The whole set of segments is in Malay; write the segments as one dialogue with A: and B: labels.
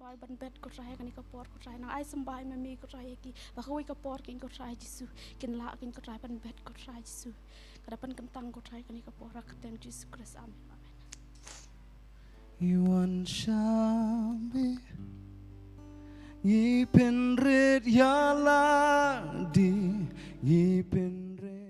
A: sembah ban bet ko trai kan ka por ko trai nang ai sembah me mi ko trai ki ba ko ka por kin ko trai Jesu kin la kin ko trai ban bet ko trai Jesu kadapan kentang ko trai kan ka por ka teng Jesu Kristus amin amin
B: Iwan shambi Yipin red yala di Yipin red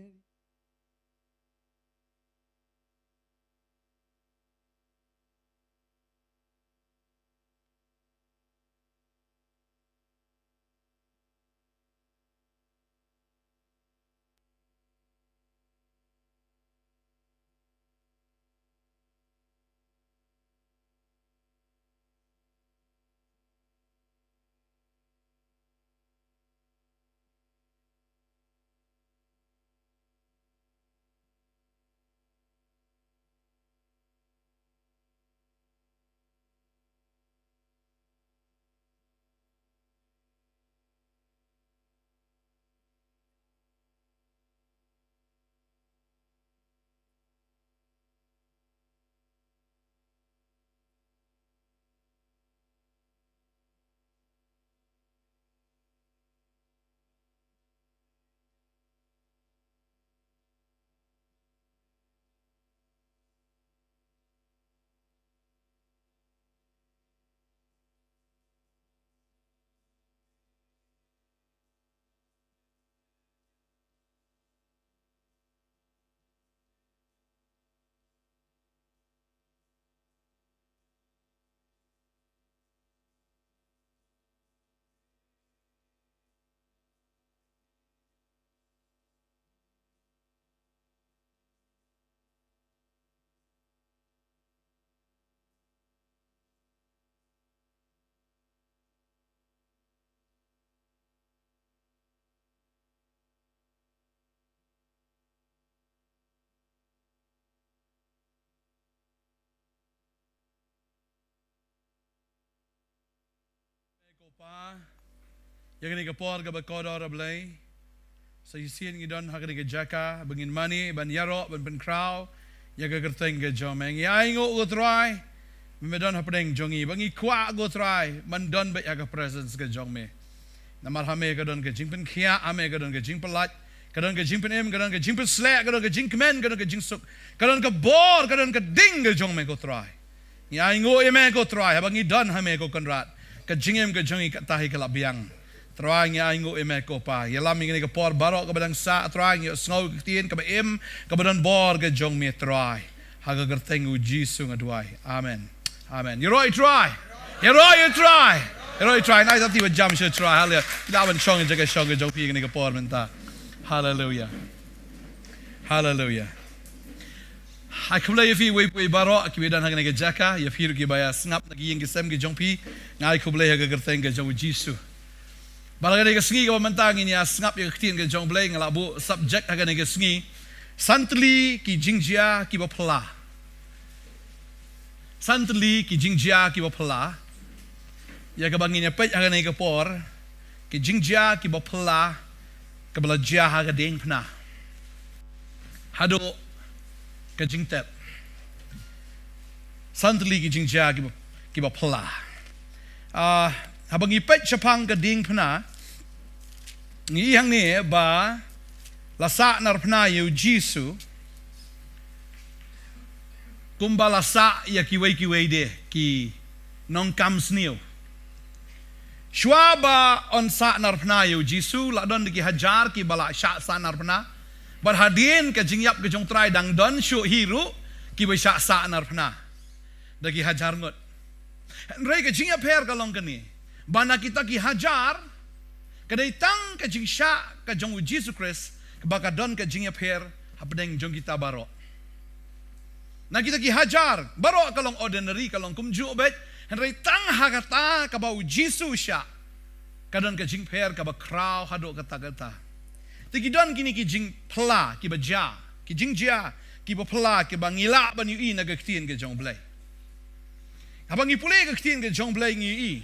C: Pa, yang ni kapor ka bakodor ablay. Sa isin ngidon hakani ka jaka, bangin mani, ban yaro, ban kraw, yaga gerteng ka jomeng. Yai ngo go try, memedon hapdeng jongi, bangi kwa go try, man don ba yaga presence ka jongme. Namar hame ka don ka jingpen kia, ame ka don ka jingpen lat, ka don ka jingpen em, ka don ka jingpen slek, ka don ka jingkemen, ka don ka jingsuk, ka don ka bor, ka don ka ding ka jongme go try. Yai ngo eme go try, bangi don hame go konrat. Ka jingem ka jongi ka tahi ka labiang. Troang ya ingo eme ko pa. Yalam ingini ka por barok ka badang sa troang ya sngaw ka tien ka ba em ka badan bor ka jong me try. Haga gertengu Jisu ngadwai. Amen. Amen. Yoroi try. Yoroi try. Yoroi try. Nai tati wa jam sha try. Hallelujah. Dawan shong jaga shong ka jong pi ingini ka por menta. Hallelujah. Hallelujah. Hai kumla yafi we baro ki wedan hagane ga jaka ya firu ki baya snap nagi yang gesem ge jongpi ngai kumla haga gerteng ga jong Jisu balagane ga sngi ga mentang ini ya snap ya ktien ga jong blay ngala bu subject hagane ga sngi santli ki jingjia ki bapla santli ki jingjia ki bapla ya ga banginya pej hagane ga por ki jingjia ki bapla ka belajia haga deng pna hado ka jingtep santli ki jingja ki ba pla habang ipet chapang ka ding phna ngi hang ne ba lasa nar phna yu Jisu kumba lasa ya ki wei de ki nong kam sniu shwa ba on sa nar phna yu Jisu la don ki hajar ki bala sha sa nar phna berhadin ke jingyap ke jong trai dang don shu hiru ki ba sha sa nar phna dagi hajar ngot rei ke jingyap her ka long kani bana kita ki hajar ke dai tang ke jing sha ke jong Jesus Christ ke ba ka don ke jingyap her hapdeng jong kita baro na kita ki hajar baro ka long ordinary ka long kumju bet rei tang hakata ka ba Jesus sha ka don ke jing her ka ba kraw hado kata Tiki don kini ki jing pla ki baja ki jing jia ki ba pla ki ba ngila ban yu i na ga ktien ke jong blai. Habang ipule ga ktien ke jong blai ngi i.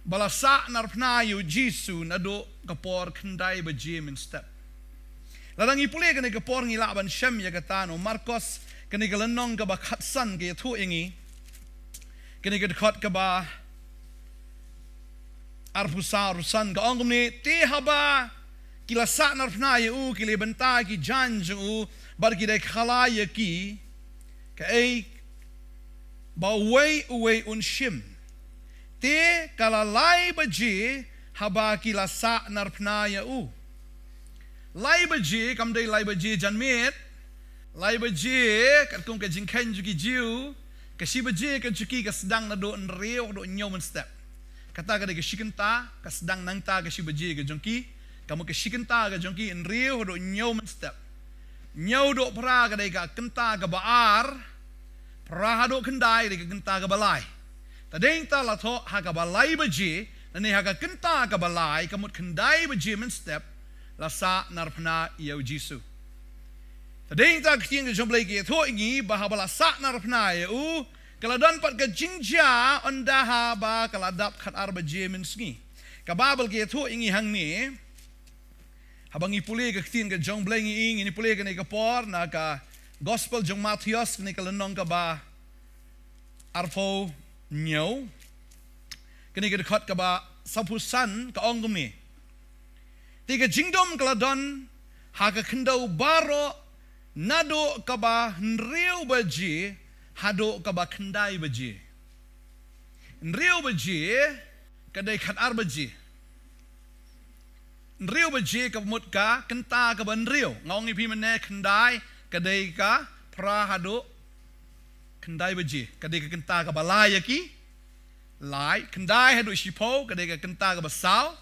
C: Bala sa nar pna yu Jisu na do kapor kendai ba jim in step. Ladang ipule ga ne kapor ngila ban shem ya katano Marcos kani ga lanong ka ba khatsan ke thu ingi. Kani ga khot ka ba arpusa rusan ka ongom ni te haba kila sa narfna yu kila benta ki janju bar ki dai khala yaki ka ei ba way un shim te kala lai baji haba kila sa narfna yu lai baji kam dai lai baji janmet lai baji kat kong ka jingkhen ju ki jiu ka shi baji ka juki ka sedang na do nreo do nyoman step kata ka dai ka shikenta ka sedang nangta ka shi baji ka jongki kamu ka shikenta ka jongki nreo do nyoman step nyau do pra ka dai ka kenta ka baar pra do kendai dai ka kenta ka balai tadeng ta la tho ha ka balai baji nani ha ka kenta ka balai kamut kendai baji men step la sa narpna yau jisu tadeng ta kting jom blai ki tho ingi bahabala sa narpna yau kaladan pat ka jingja onda ha ba kaladap khat arba jemen sngi ka babel ki tho ingi hang ni habang ipule ka kting ka jom blai ngi ini pule ka ni ka por na ka gospel jong Matius ni ka lanong ka ba arfo nyau kini ka khat ka ba sapusan ka ongum ni tiga jingdom kaladon haka kendau baro nado kaba nriu baji hado kaba kendai baji nriu baji kadai khat ar baji nriu baji kabmut ka kenta kaba nriu ngawngi pi mane kendai kadai ka pra hado kendai baji kadai ka kenta kaba layaki lai kendai hado shipo kadai ka kenta kaba sao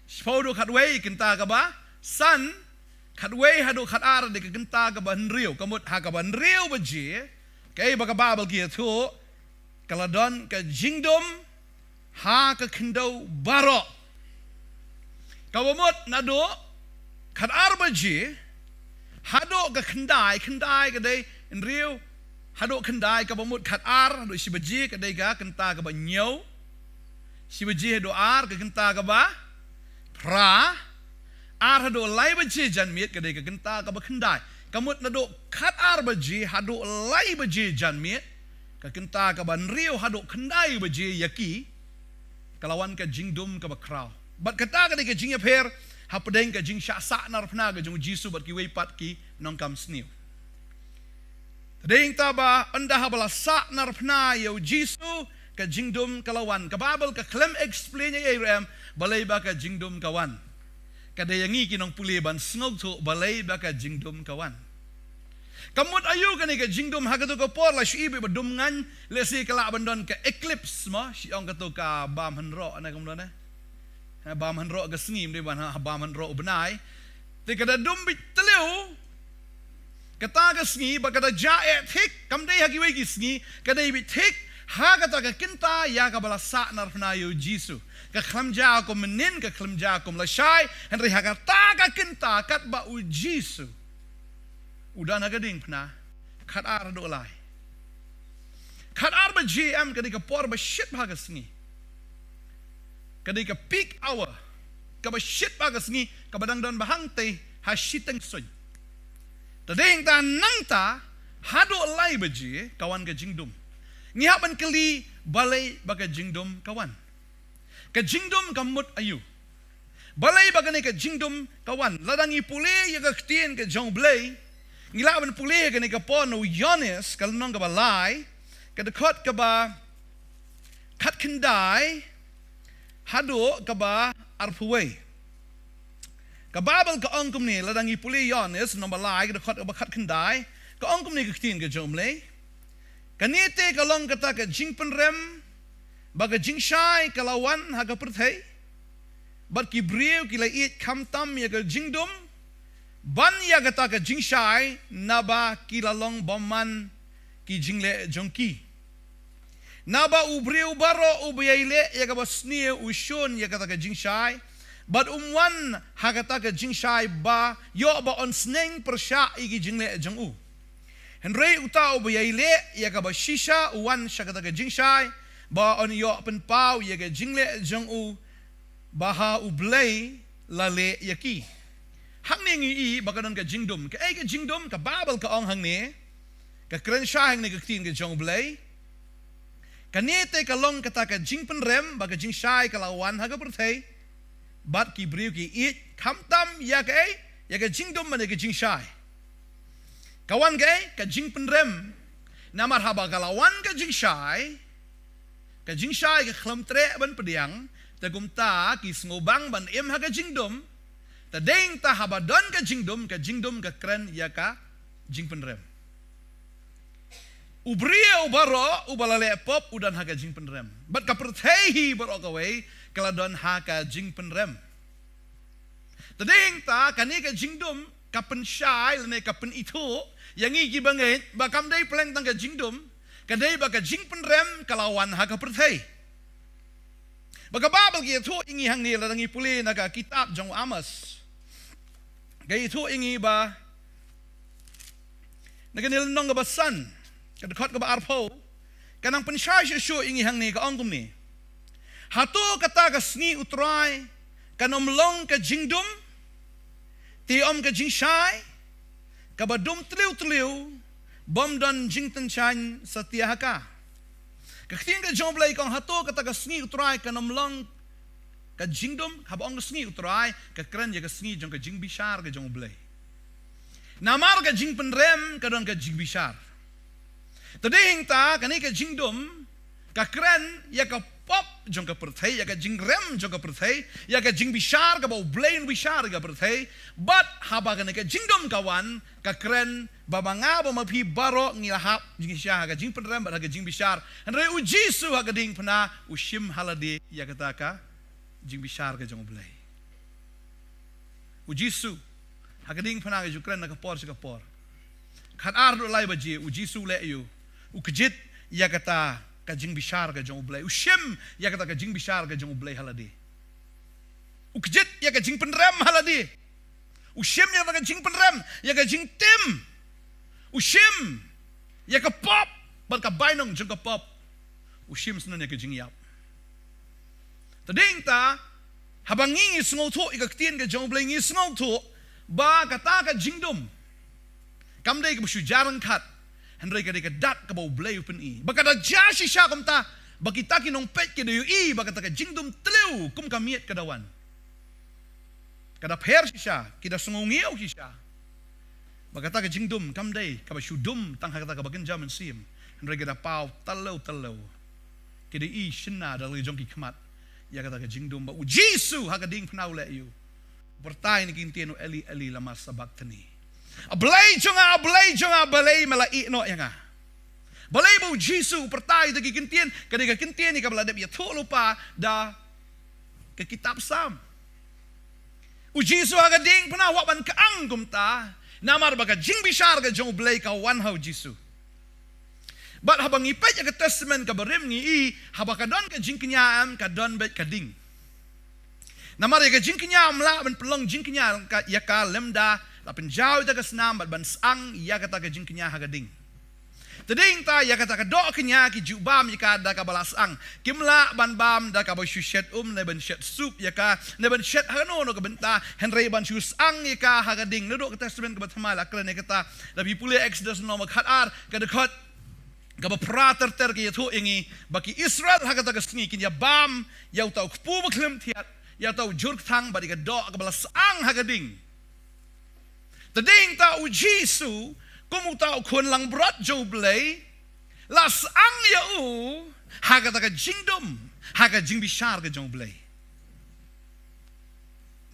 C: Shpodo khatway kenta ka ba san khatway hado khatar de kenta ka ba nriu kamut ha ka ba nriu ba ji kay ba ka babel ki thu kaladon ka jingdom ha ka kendo baro kawamut nado khatar ba ji hado ka kendai ka dai nriu hado kendai ka bamut khatar hado sibaji ka dai ka kenta ka ba nyau sibaji hado ar ka kenta ka ba pra ar hado lai baji janmit kadai ka kenta ka ba kendai kamut nado khat ar baji hado lai baji janmit ka kenta ka ba nriu hado kendai baji yaki kalawan ka jingdum ka ba kraw bat kata ka ka jing apher hapadeng ka jing sha sa narpna ka jong jisu bat ki wei pat ki nong kam sniu deng ta ba anda habala sa narpna yo jisu ka jingdum kalawan ka babel ka klem explain ya Abraham balai ba ka jingdum kawan kadayangi kinong puli ban sngog tho balai ba ka jingdum kawan kamut ayu kani ka jingdum hagato ka por la shibi ba dum ngan le si kala bandon ka eclipse ma si ong kato ka bam hanro ana kamdon ha bam hanro ka sngim de ban ha bam hanro benai te kada dum bit tleu kata ka sngi ba kada jae thik kamdei hagi we ki sngi kada bit thik ha kata ka kinta ya ka bala sa narfna yo jisu ka khlamja ko menin ka khlamja ko lashai henry ha kata ka kinta kat ba u jisu udan ha gading pna khat ar do lai khat ar ba gm ka ka por ba shit ba ka sngi ka ka peak hour ka ba shit ba ka sngi ka badang don bahang te ha shiteng soy tadeng ta nangta hado lai ba ji kawan ka jingdum ngihapan kali balai baga jingdom kawan ka jingdom kamut ayu balai baga ne ka jingdom kawan ladangi pule ya ka ktien ka jong blai ngilaban pule ka ne ka pono yones kalnong ka balai ka dekot ka ba kat kendai hado ka ba arpuwe ka babel ka ongkum ni ladangi pule yones no balai ka dekot ka ba kat kendai ka ongkum ni ka ktien ka jong blai kanite kalong kata ka jing penrem baga jing shai kalawan haga perthai bat ki briu ki la it kam tam ya ka jingdum ban ya kata ka jing shai naba ki lalong bomman ki jingle jongki naba ubriu baro ubiyaile ya ka basnie ushun ya kata ka jing shai bat umwan haga kata ka jing shai ba yo ba on sneng persha igi jingle jongu Henry utau bayaile ya ka ba shisha uwan shakata ka jingshai ba on yo pen pau ya ka jingle jong u baha ublay lale yaki hang ni bakanon ka jingdum ka ay ka jingdum ka babel ka ong hang ni ka kren sha hang ni ka tin ka jong blay Kanite kalong kata ka jing penrem baga jing syai kalawan haga pertai. Bat ki briu ki it kamtam ya ka jing dom mana ka jing syai. Kawan ka jing penrem namar haba kalawan ka jing syai ka khlam tre ban pediang ta gumta ki ngobang ban em haga jing dom ta deng ta haba don ka jing dom ka kren ya ka jing penrem. Ubria ubaro ubalale pop udan haga jing penrem. Bat ka pertehi baro kawai kaladon haga jing penrem. Tadeng ta kani ka jing dom kapen syai lene kapen itu yang igi banget bakam dai pleng tang ka jing dom kadai baka jing penrem kalawan haga pertehi. Baka babal ki itu ingi hang ni ladangi puli naga kitab jong Amos. Gai itu ingi ba naga nilnong ga basan kadakot ka ba arpo kanang pensyai syusyo ingi hang ni ka ongkum ni hatu kata ka sngi utrai kanom long ka jingdum ti om ka jingsyai ka badum tliu bom dan jingten chan setia haka ka khting ka joblay kong hatu kata ka sngi utrai kanom long ka jingdum habong ka sngi utrai ka kren ya ka sngi jong ka jing bishar ka joblay namar ka jing penrem ka don ka jing bishar. Tadeng ta kani ka jingdom ka kren ya ka pop jong ka perthai ya ka jing rem jong ka perthai ya ka jing bishar ka bau blain bishar ka perthai but haba kani ka jingdom kawan ka kren babanga ba mapi baro ngilahap jing syah ka jing penrem ba ka jing bishar andre ujisu ha ka ding pna ushim halade ya kata ka jing bishar ka jong blai ujisu ha ka ding pna ka jukren na ka por ka por khat ardo lai ba je ujisu le yu ukjit ya kata ka jing bishar ka jong blai ushim ya kata ka jing bishar ka jong blai haladi ukjit ya ka jing penrem haladi ushim ya ka jing penrem ya ka jing tim ushim ya ka pop bar ka bainong jong ka pop ushim sunan ya ka jing yap tading ta habangi sngo tho ikaktien ka jong blai ngi sngo tho ba kata ka jingdom kamdai ka sujarang khat Hendrai ka dat ka bau blay upen i. Baka da jasi siya kumta. Bakita kinong pet ka dayo i. Baka ka jingdom tliw. Kum kamiet kadawan. Kada per siya. Kida sungungiyaw siya. Baka ka jingdom kamday. Kaba syudum. Tang hakata ka bagan jaman sim. Hendrai ka da pao talaw. Kida i sina dalay jong kikamat. Ya kata ka jingdom ba. Ujisu hakading panaw le yu. Bertay ni kintiano eli lamas sa baktani. Ablay jonga balay malai no yang balay bu Jisu pertai dagi kentien kadega kentien ni kabla dep ya lupa da ke kitab Sam Jisu aga ding puna waban kaang gumta namar baga jing bishar ga jong blay ka wan hau Jisu bat habang ipet ya ke testament ka barim ngi i habaka don ka jing knyam ka don bet kading namar ya ka jing knyam la ban pelong jing knyam ka ya ka lemda la penjau ta kasnam bat ban sang ya kata ka jing kenya hagading tading ta ya kata ka do kenya ki jubam ya ka da ka balasang kimla ban bam da ka ba shushet ne ban shet sup ya ka ne ban shet hano no ka benta henry ban shusang ya ka hagading no do ka testament ka bathamal aklan ya kata da bipule exodus no makhatar ka dekot ka ba prater ter ki yatho ingi baki Israel hakata ka sngi kin ya bam ya tau kpu baklim thiat ya tau jurk thang ba ka do ka balasang hagading tading ta ujisu kumuta kun lang brat joblay las ang yau haga ta ka jingdom haga jing bishar ka joblay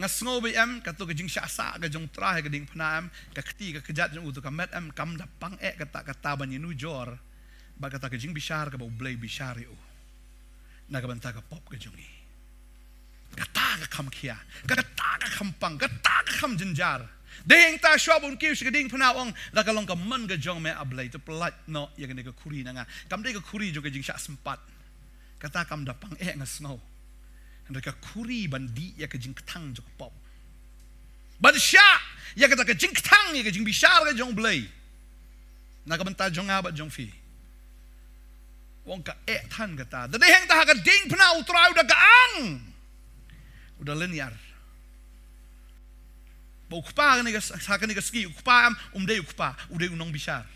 C: ngasngo bm ka to ka jing syasa ka jong tra ka ding pnam ka khti ka kejat jong utu ka met am kam da pang e ka ta ban yinu jor ba ka ta ka jing bishar ka boblay bishar yu na ka banta ka pop ka jongi ka ta ka kham khia ka ta ka kham pang ka ta ka kham jinjar ding ta shwabun kiu shikading panaong la kalong ka man ga jong me ablay to plat no ya ka kuri na nga kam de ka kuri jo ka jing sya sempat kata kam da pang nga snow and ka kuri bandi ya ka jing tang jo ka pop ban sya ya ka ta ka jing tang ya ka jing bishar ka jong blay na ka banta jong abat jong fi wong ka than kata da heng ta ka ding pana utrau da kaang udah linear ukpa kan ka ski ukpa umde ukpa ude unong bishar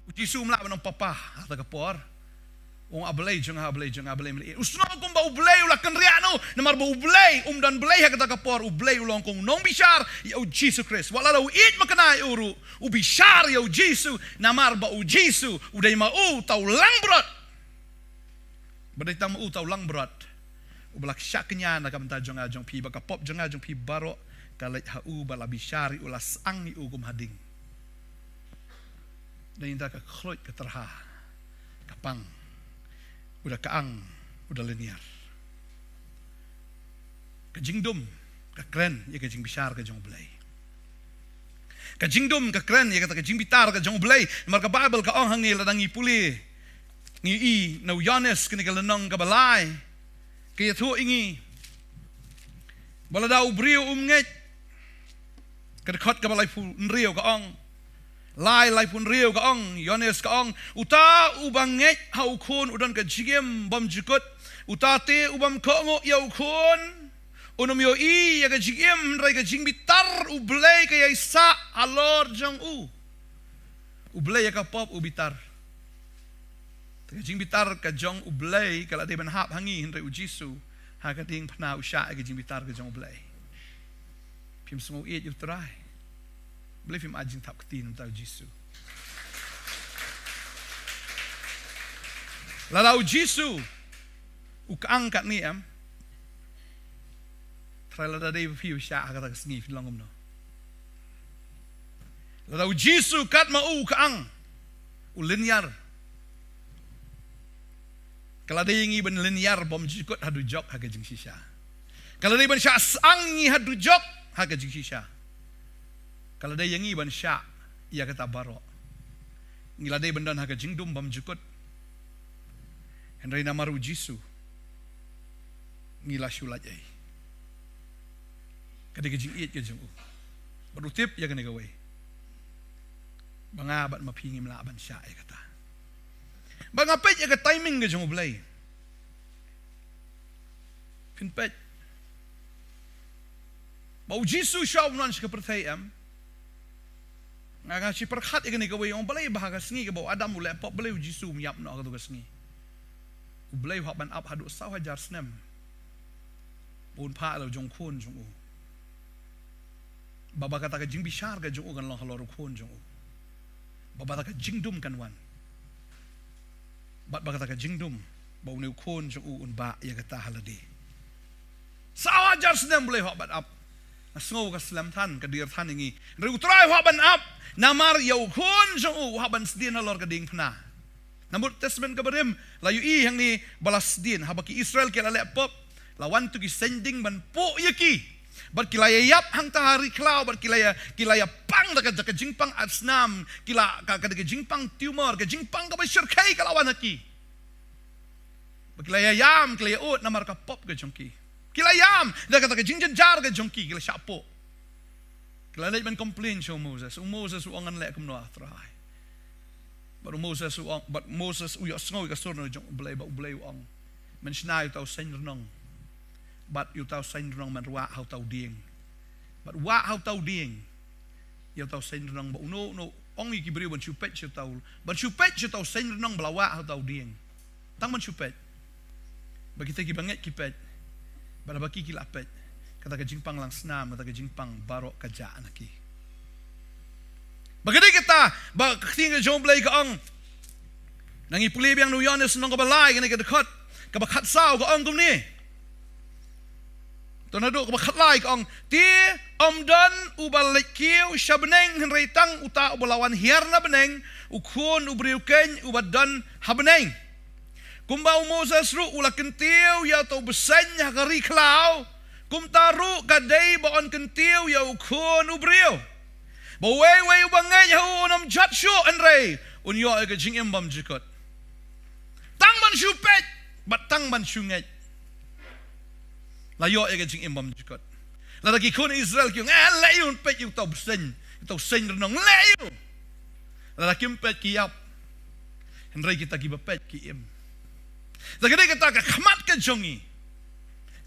C: uji sumla banong papa ata ka por Wong ablay jeng meli. Usno kung ba ublay ula kan riano namar ba ublay dan blay ha kata kapor ublay ulong kung nong bishar ya Jesus Christ. Wala law it makanay uru ubishar ya Jesus namar ba Jesus uday mau tau langbrot. Baday tang mau tau langbrot. Ubalak syaknya na kamta jong ajong pi baka pop jong ajong pi baro kalait ha u bala bishari ulas ang i ugum hading. Dan inta ka khloit ka terha kapang udah kaang, udah linear. Kajingdum, kakren, ya kajing bisar kajong belay. Kajingdum, kakren, ya kata kajing bitar kajong belay. Marka Bible ka ong hangil ladang ipuli. Ngi i, na uyanes kini kalanong kabalay. Kaya tu ingi. Balada ubriyo umnget. Kadakot kabalay pu nriyo ka ong. Lai pun rio kaong Yones kaong uta ubang nget hau kun udan ka jigem bam jikut uta te ubam kongo yau kun unum yo i ya ka jigem rai ka jing bitar ublay ka isa alor jong ublay ya ka pop ubitar ka jing bitar ka jong ublay kala de ban hap hangi hindrai ujisu ha ka ting phna usha ka jing bitar ka jong ublay pim sungo i yu trai believe him ajing tap ketin tau Jisu. Lalau Jisu ukaangkat ni am. Try lada day piu sya kata kesengi filangum no. Lalau Jisu kat ma ukaang ulinyar. Kalau dia ingi ben linyar bom jikut hadu jok haga jing sisha. Kalau dia ben sya sangi hadu jok haga jing sisha. Kalau dia yang iban syak, ia kata barok. Ngila dia bendan haga jingdum bam jukut. Henry namaru Jisu. Ngila syulat ay. Kadang jing iit ke jeng berutip ya kena gawe. Bangabat mapingi melaban syak ya kata. Bangapet ya ke timing ke jeng belai. Pinpet. Bau Jisu syau nan seperti am. Ngaga si perkhat ikani ka way on balay bahaga sngi ka baw Adam ule pop balay Jisu miap no ka sngi. Ublay hak ban up hadu saw hajar snem. Pun pa lo jong kun jong u. Baba kata ka jing bishar ka jong u kan long halor kun jong u. Baba kata ka jingdum kan wan. Bat kata ka jingdum baw ne kun jong u un ba ya kata haladi. Saw hajar snem balay hak ban up. Nasngo ka slam tan ka dir tan ingi. Ru try hak ban up. Namar yau kun jong haban sedin halor kading pna. Namun testament kabarim layu i yang ni balas din habaki Israel kila lepop lawan tu ki sending ban po yaki. Bar kilaya yap hang tahari klau bar kilaya pang da ka jingpang asnam kila ka jingpang tumor ka jingpang ka syirkai kalawan aki. Bar kilaya yam kilaya ut namar ka pop ka jongki. Kilayam da ka jingjan jar ka jongki kila syapo. Kelalik men complain show Moses. Moses uangan lek kum no atrai. Baru Moses uyok sngoy ka sorno jong blay uang. Men snai tau sen renong. Bat yu tau sen renong men wa hau tau ding. Bat wa hau tau ding. Yu tau sen renong ba no ong iki beri ban chupet chu tau. Ban chupet chu tau sen renong bla wa hau tau ding. Tang ban chupet. Bagi tegi banget kipet. Bara baki kilapet. Kata ka jingpang lang snam, kata ka jingpang barok kajaan aki. Bagay kita, ketinggal jom belai ka ang nangi pulib yang nuyanes nong kabalay kani ka dekat, kabakat saw ka ang kumni. Tonado kabakat lay ka ang ti omdan ubalik kiw syabeneng henreitang uta ubalawan hiar na beneng ukun ubriuken ubadan habeneng. Kumbau Moses ru ulaken tiw ya to besenya kari klau. Kum taru kadai baon kentiu ya ukun ubriu. Bawe ubangay ya unam jatsyo anray. Unyo ay kajing embam jikot. Tang man syupet, batang man syunget. Layo ay kajing embam jikot. Lalaki kun Israel kiyong layun pet yung tau sen renong layo. Lalaki pet kiyap. Henry kita kibapet kiyem. Lagi kita kamat ka jongi.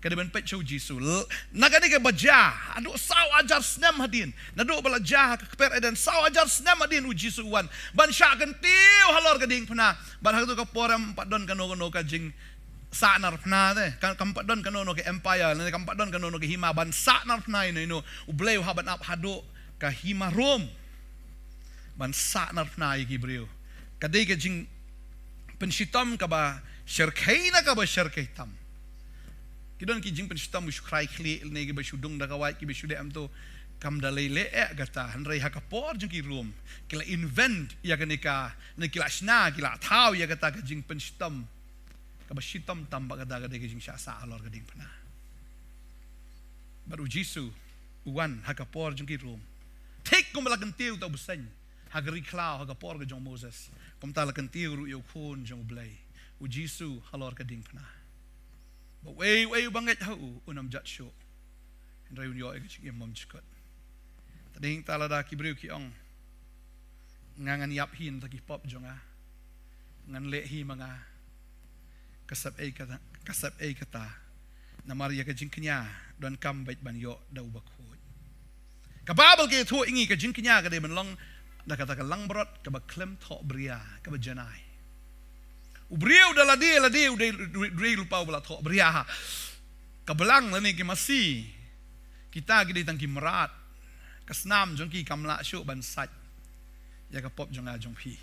C: Kada ben pet show Jisu. Nagani ke baja. Adu saw ajar senam hadin. Nadu belajar ke per edan saw ajar senam hadin u Jisu wan. Ban syak kentiu halor kading pena. Ban hak tu ka poram 4 don kano ka jing sa nar pena te. Kan 4 don kano ke empire, ne 4 don kano ke hima ban sa nar pena ino u bleu haban ap hado ka hima Rom. Ban sa nar pena iki brio. Kadai ke jing penshitam ka ba syarkaina ka ba syarkaitam. Kidon ki jing penshitam mu syukrai kli ne ki ba syudung da kawai ki ba syude am to kam dalai le gata hanrei hakapor jing ki rum kila invent ya kanika ne kila sna kila thau ya kata ka jing penshitam ka ba shitam tam ba kada ka jing sya sa alor ka ding pena. Baru Jisu uwan hakapor jing ki rum. Take kum la kentiu ta busan. Hagari klau hakapor ka jong Moses. Kum ta la kentiu ru yo khon jong blai. U Jisu halor ka ding pena. But way banget hau unam jat show. Hendrai unyo e kaching imam jikot. Tading talada ki briu ki ong. Ngangan yap hin ta ki pop jonga. Ngan le hi manga. Kasap e kata. Namar ya kajing kenya don kam bait ban yo dau bakhoi. Kababel ke thu ingi kajing kenya ka de man long da kata ka lang brot ka ba klem tho bria ka ba janai. Ubriu dah ladi udah lupa bela thok beriah. Kabelang lani ki masih kita gede tangki merat kesnam jongki kamla syuk ban sat ya ka pop jong ajong pi.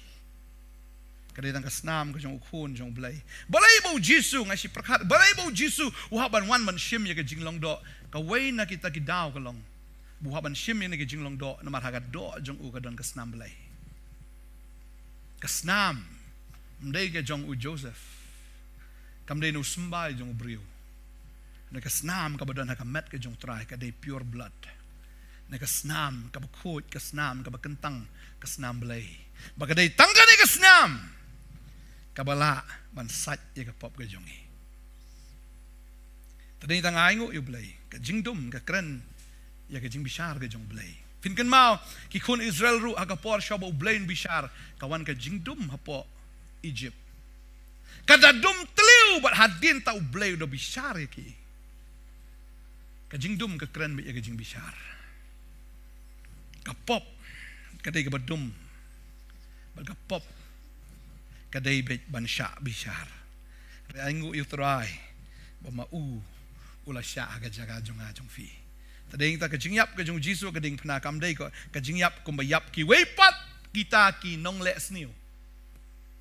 C: Gede tang kesnam ke jong ukun jong belai. Belai bau Jisu ngasi perkat. Belai bau Jisu uhaban wan ban shim ya ke jinglong do. Ka wei na kita ki daw kalong. Buhaban shim ya ke jinglong do namar hagat do jong u ka don kesnam belai. Kesnam mdai ke jong u Joseph. Kamdai nu sembai jong u briu. Neka snam ka badan haka met ke jong trai ka dai pure blood. Neka snam ka bakut ka snam ka bakentang ka snam belai. Baka dai tangga ni ka snam. Ka bala ban sat ye ka pop ke jong i. Tadai tang ai ngu yu belai. Ka jingdum ka kren ya ka jing bishar ke jong belai. Finken mau ki kun Israel ru haka por shabo blain bishar kawan ka jingdum hapo Egypt. Kada dum teliu bat hadin tau bleu do bishar ki. Kajing dum ke keren be kajing bishar. Kapop kadai ke badum. Bal kapop kadai be ban sya bishar. Aingu yu trai ba u ula sya ga jaga jong ajong fi. Tading ta kajing yap kajong Jisu kading pna kam dai ko kajing yap kum ba yap ki weipat kita ki nong le sniu.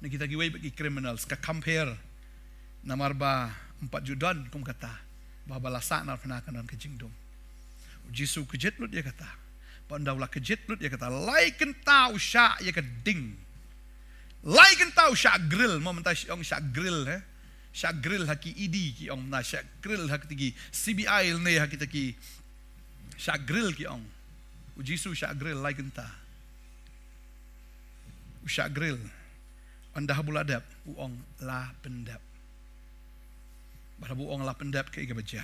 C: Na kita giway bagi criminals ka compare namar ba 4 judan kum kata ba balasa na penakan ke jingdom Jisu kejet lut dia kata pandawla kejet lut dia kata lai kentau sya ya keding lai kentau sya grill mo menta ong sya grill sya grill haki idi ki ong na sya grill haki tigi CBI ne haki tigi sya grill ki ong Jisu sya grill lai kenta sya grill anda habuladap uong la pendap. Barabu uong la pendap ke iga baja.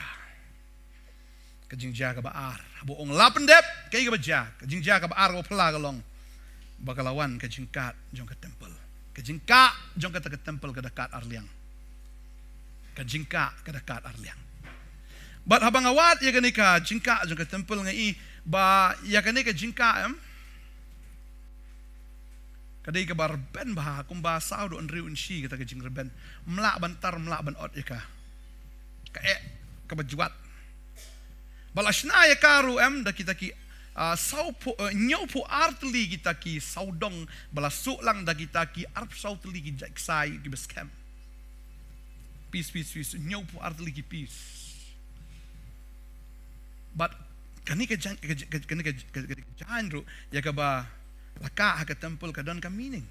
C: Kajing ja ka baar. Habu uong la pendap ke iga baja. Kajing ja ka baar ko pela kalong. Bakalawan kajing kat jong ka temple. Kajing ka jong ka temple ka dekat Arliang. Kajing ka dekat Arliang. Bat habang awat ya kanika jingka jong ka temple ngai ba ya kanika jingka kadai ka barben bah kumba sao do andriu unsi kata ke jing reben mlak bantar mlak ban ot ka ka bajuat balasna ya karu da kita ki sau pu nyau pu artli kita ki saudong balasuk lang da kita ki arp sautli ki jaksai ki beskem peace nyau pu artli ki peace but kanika janru ya ka ba laka haka temple ka don ka meaning.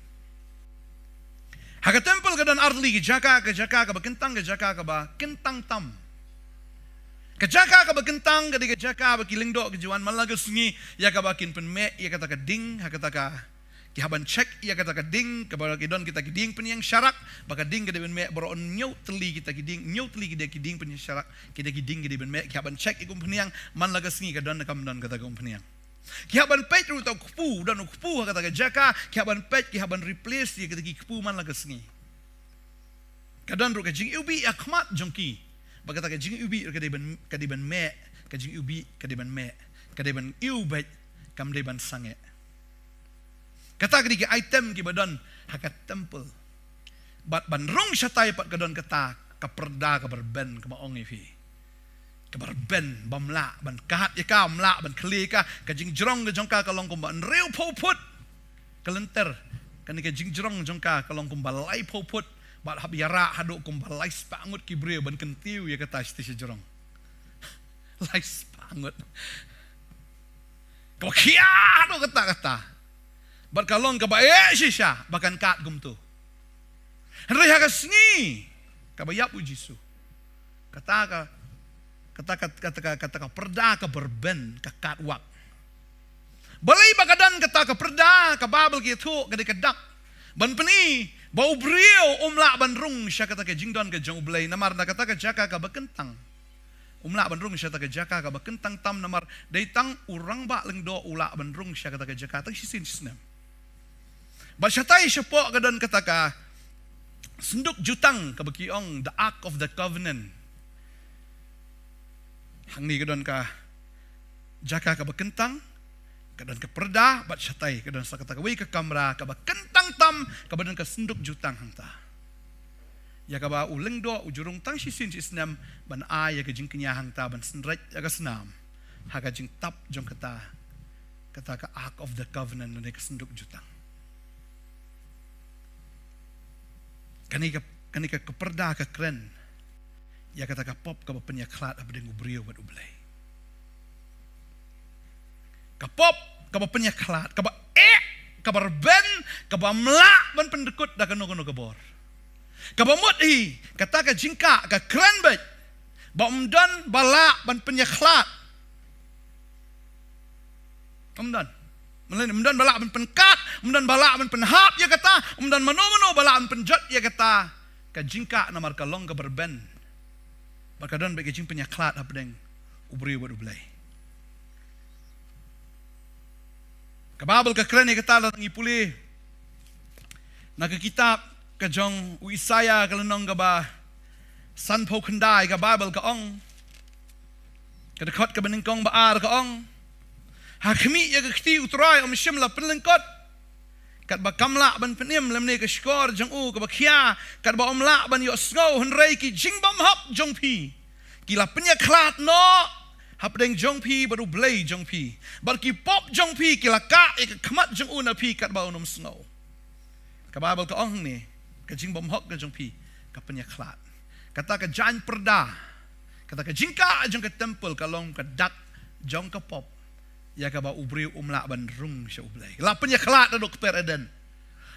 C: Haka temple ka don artli ki jaka ka ba kentang ka jaka ka ba kentang tam. Ka jaka ka ba kentang ka di ka jaka ba kilingdo ka jiwan malagas ngi ya ka ba kin pen me ya kata ka ding haka ta ka ki haban check ya kata ka ding ka ba ki don kita ki ding pen yang syarak ba ka ding ka de ben me bro nyau teli kita ki ding nyau teli ki ding pen yang syarak ki de ki ding ki de ben me ki haban check ikum pen yang man lagas ngi ka don ka don kata ka pen yang. Kihaban pet ru tau kupu dan kupu kata ke jaka kihaban pet kihaban replace dia kata ki kupu man lagas ngi. Kadan ru ke jing ubi akmat jongki Bagata ka jing ubi ka di ban me ka jing ubi ka di ban me ka di ban iubet kam di ban sange. Kata ka di ka item ki badan hakat temple. Bat ban rong syatay pat kadon kata ka perda ka berben ka maong ifi. Ka berben bamla ban kahat ya ka mla ban kli ka jing jrong ka jong ka long kum ban riu poput kalenter kan ka jing jrong jong ka long kum balai poput bat hab yara haduk kum balai spangut ki brio ban kentiu ya kata sti jrong. Lai spangut. Ka kia do kata. Bat kalong ka bae shisha bakan kat gum tu. Henry hagasni ka bayap ujisu. Kata ka perda ka berben ka katwak. Balai bagadan kata ka perda ka babel ki tu ka dikedak. Ban peni bau brio umla ban rung sya kata ka jingdon ka jong blai namar na kata ka jaka ka bakentang. Umla ban rung sya kata ka jaka ka bakentang tam namar daitang urang ba lengdo ula ban rung sya kata ka jaka tak sisin sinem. Ba syatai syapo kadan kata ka senduk jutang ka bakiong the Ark of the Covenant. Hang ni kadon ka jaka ka bakentang kadon ka perda bat syatai kadon sa kata ka wi ka kamera ka bakentang tam kadon ka senduk jutang hangta. Ya ka ba uleng do ujurung tang sisin sisnam ban ya ka jing kenya hangta ban senraj ya ka senam. Ha ka jing tap jong kata ka Ark of the Covenant ne ka senduk jutang. Kani ka perda ka kren. Ya kata ka pop ka penyaklat apa dengan ubrio buat ublay. Ka pop ka penyaklat ka ka berben ka mla ban pendekut da kanu ka bor. Ka mut kata ka jingka ka kren bet. Ba umdan bala ban penyaklat. Umdan bala ban penkat, umdan bala ban penhap ya kata, umdan mano bala ban penjat ya kata. Ka jingka namar kalong ka berben. Bakadon bagi jing penyaklat apa deng ubri buat ublay. Kababel ka kren kata datang ipuli. Nak kitab ka jong Isaya kalenong ka ba san po kendai ka Bible ka ong. Kadakot ka beningkong baar ka ong. Hakmi ya ka kti utray om shimla penlengkot. Kat ba kamla ban penim lemne ka skor jong ka bakhia kat ba omla ban yo sngo henrei ki jingbam hap jong pi kila penyaklat no hap deng jong pi baru blay jong pi bar ki pop jong pi kila ka khamat jong na pi kat ba onom sngo ka babel ka ong ni ka jingbam hap ka jong pi ka penyaklat kata ka jan perda kata ka jingka jong ka temple kalong ka dak jong ka pop. Ya ka ba ubri umla ban rung sya ublay. La penyaklat na dokter Eden.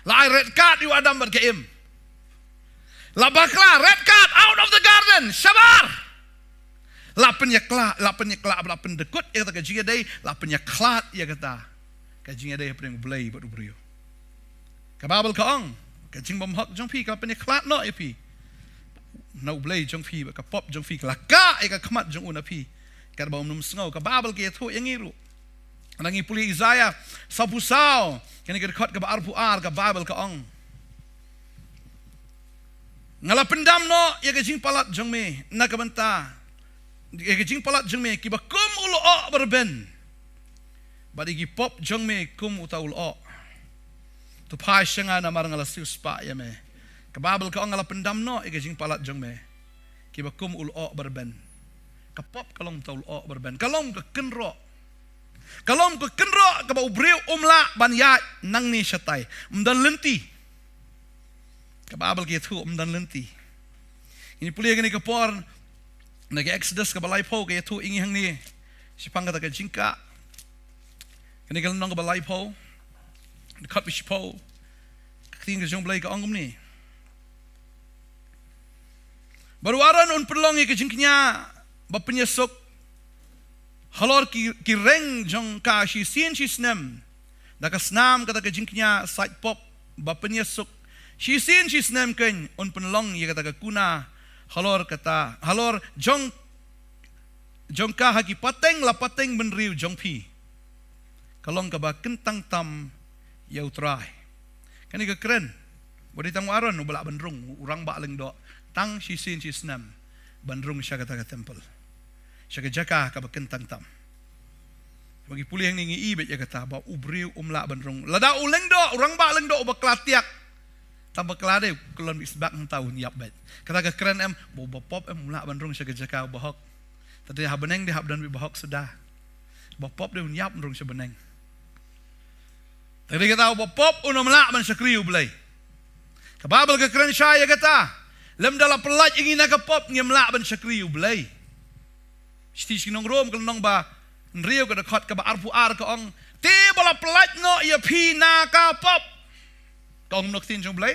C: La red card yu Adam bat keim. La bakla red card out of the garden. Sabar. La penyaklat la pendekut ya kata ka jinga day la penyaklat ya kata. Ka jinga day apa ublay bat ubri. Ka babel ka ong. Ka jing bom hak jong pi ka penyaklat no pi. Na ublay jong pi ka pop jong pi la ka ka khamat jong una pi. Ka ba num sngo ka babel ke thu yang iru. Nangi puli Isaiah sapusau kini kedekot ke arpuar ke Bible ke ong. Ngala pendam no ya ke jing palat jong me na ka benta. Ya ke jing palat jong me ki ba kum ulo berben. Badi gi pop jong me kum uta ulo. Tu pai shenga na mar ngala sius pa ya me. Ke Bible ke ong ngala pendam no ya ke jing palat jong me. Ki ba kum ulo berben. Ka pop kalong uta ulo berben. Kalong ke kenro. Kalau ko kenro ka ba ubriu umla ban ya nang ni syatay umdan lenti ka babel ki thu umdan lenti ini puli gani ka por nag Exodus ka balai po ka thu ingi hang ni sipang ka jingka kani ka nang ka balai po kat bi po kting ka jong blai ka ongum ni baru aran un perlong ka jingknya ba penyesuk halor ki reng jong ka si sin si snem da ka snam kata ka jingknya side pop ba penyesuk si sin si snem ken on penlong ya kata ka kuna halor kata halor jong ka haki pateng la pateng benriu jong pi kalong ka ba kentang tam ya utrai kani ka keren bodi tang waron ubala benrung urang ba leng do tang si sin si snem banrung siya kata ka temple. Siya ka jaka ka bakentang tam. Bagi pulih yang ningi ibet ya kata ba ubriu umla banrung. Lada uleng do urang ba leng do baklatiak. Tambah kelade kelon isbak tahun yap bet. Kata ka keren em bo pop em umla banrung siya ka jaka bahok. Tadi ha beneng di hab dan bi bahok sudah. Bo pop de unyap banrung siya beneng. Tadi kata bo pop unumla ban sakriu belai. Kababel ka keren siya ya kata. Lem dalam pelaj ingin nak pop ngemla ban sakriu belai. Sti sinong rom kelong ba Rio ka dekat ka ba arpu ar ka ong ti bala pelaj no ya pi na ka pop kong nok tin jong blai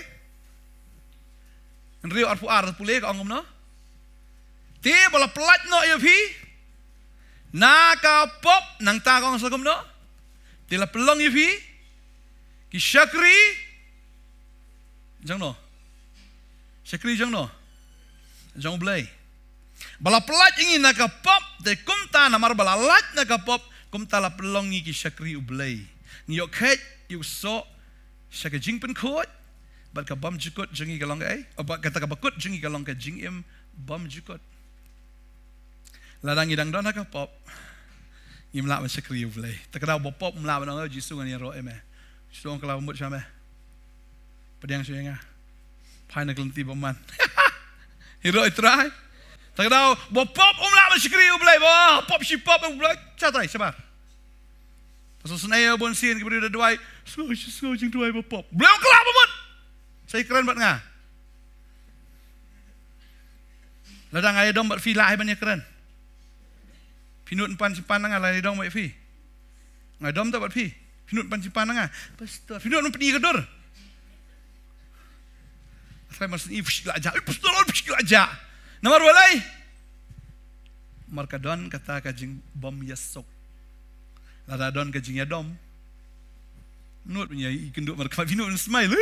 C: Rio arpu ar pule ka ong no ti bala pelaj no ya pi na ka pop nang ta kong sagom no ti la pelong ya pi ki shakri jong no shakri jong no jong blai bala pelaj ingin nak pop de kumta namar bala laj nak pop kumta la pelongi ki shakri ublay ngiyok het yu so shaka jing pen khot bat ka bam jukot jingi ka long ai obat kata ka bakut jingi ka long ka jing im bam jukot ladang idang don nak pop imla ma shakri ublay takra bo pop mla ba no jisu ngani ro eme song kala mut chame pedang suenga phai nak lenti baman hero try tak tahu, bawa pop umlah bersyukri ublay, bawa pop si pop ublay, catai sabar. Pasal senaya bon sin kepada duai, so jeng duai bawa pop. Belum kelap amat. Saya keren buat ngah. Ladang ayah dom buat fi lah banyak keren. Pinut empan simpan ngah lah dom buat fi. Ngah dom tak buat fi. Pinut empan simpan ngah. Pastor, pinut pergi kedur. Saya masih ifsh lajak, pastor ifsh lajak. Nomor walai markadon kata kajing bom yasok lada don kajing yadom nut punya ikenduk marka vinut smile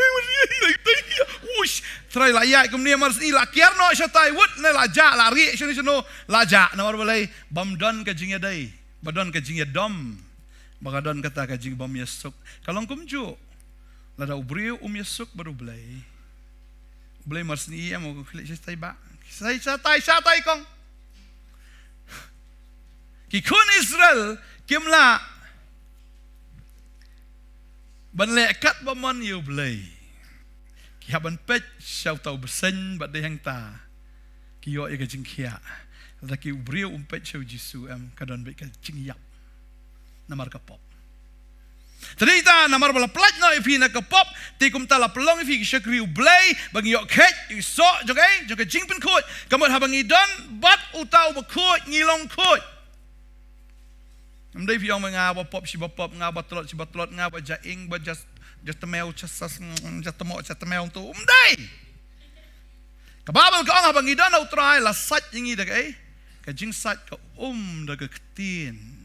C: ush try layak kemudian mars ni lakiar no shatai wut ne lajak lari sini sino lajak nomor walai bom don kajing yadai badon kajing yadom markadon kata kajing bom yasok kalong kumju lada ubriu yasok baru belai mars ni ya mau klik shatai ba Saya catai kong. Kikun Israel kimla ban lekat baman yu blay. Ki haban pech syau tau besen bat de hang ta. Ki yo e ka jing khia. La ki ubrio pech syau jisu am kadon be ka jing yap. Namar ka pop. Tadi ta namar bala plaj no ifi na ka pop ti kum ta la pelong ifi ki shakri ublay bang yo khet iso jogai jogai jing pen khot kamot habang idon bat utau ba khot ngilong khot amdai fi ong nga ba pop si ba pop nga ba tlot si ba tlot nga ba jaing ba just temeu chasas just temeu tu amdai kababal ka ong habang idon utrai la sat ingi dak ai ka jing sat ka dak ketin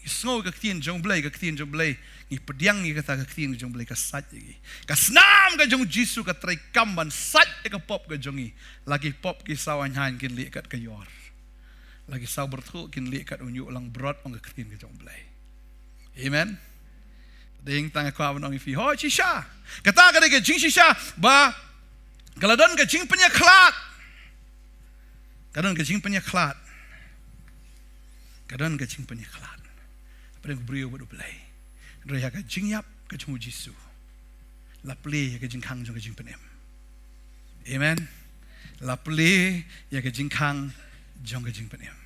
C: Isngau ka ketien jong blay ni pediang ni kata ka ketien jong blay ka sat lagi ka snam ka jong jisu ka trai kamban sat ka pop ka jongi lagi pop ki sawan han kin li kat ka yor lagi saw bertu kin li kat unyu lang brot ong ka ketien ka jong blay amen ding tang ka wan ong fi ho shisha kata ka de jing shisha ba kaladon ka jing penya klat kadon ka jing penya klat Pada beriu bodoh belai. Raya ka jing yap ka jung jisu. La play ka jing kang jung ka jing penem. Amen. La play ya ka jing kang jung ka jing penem.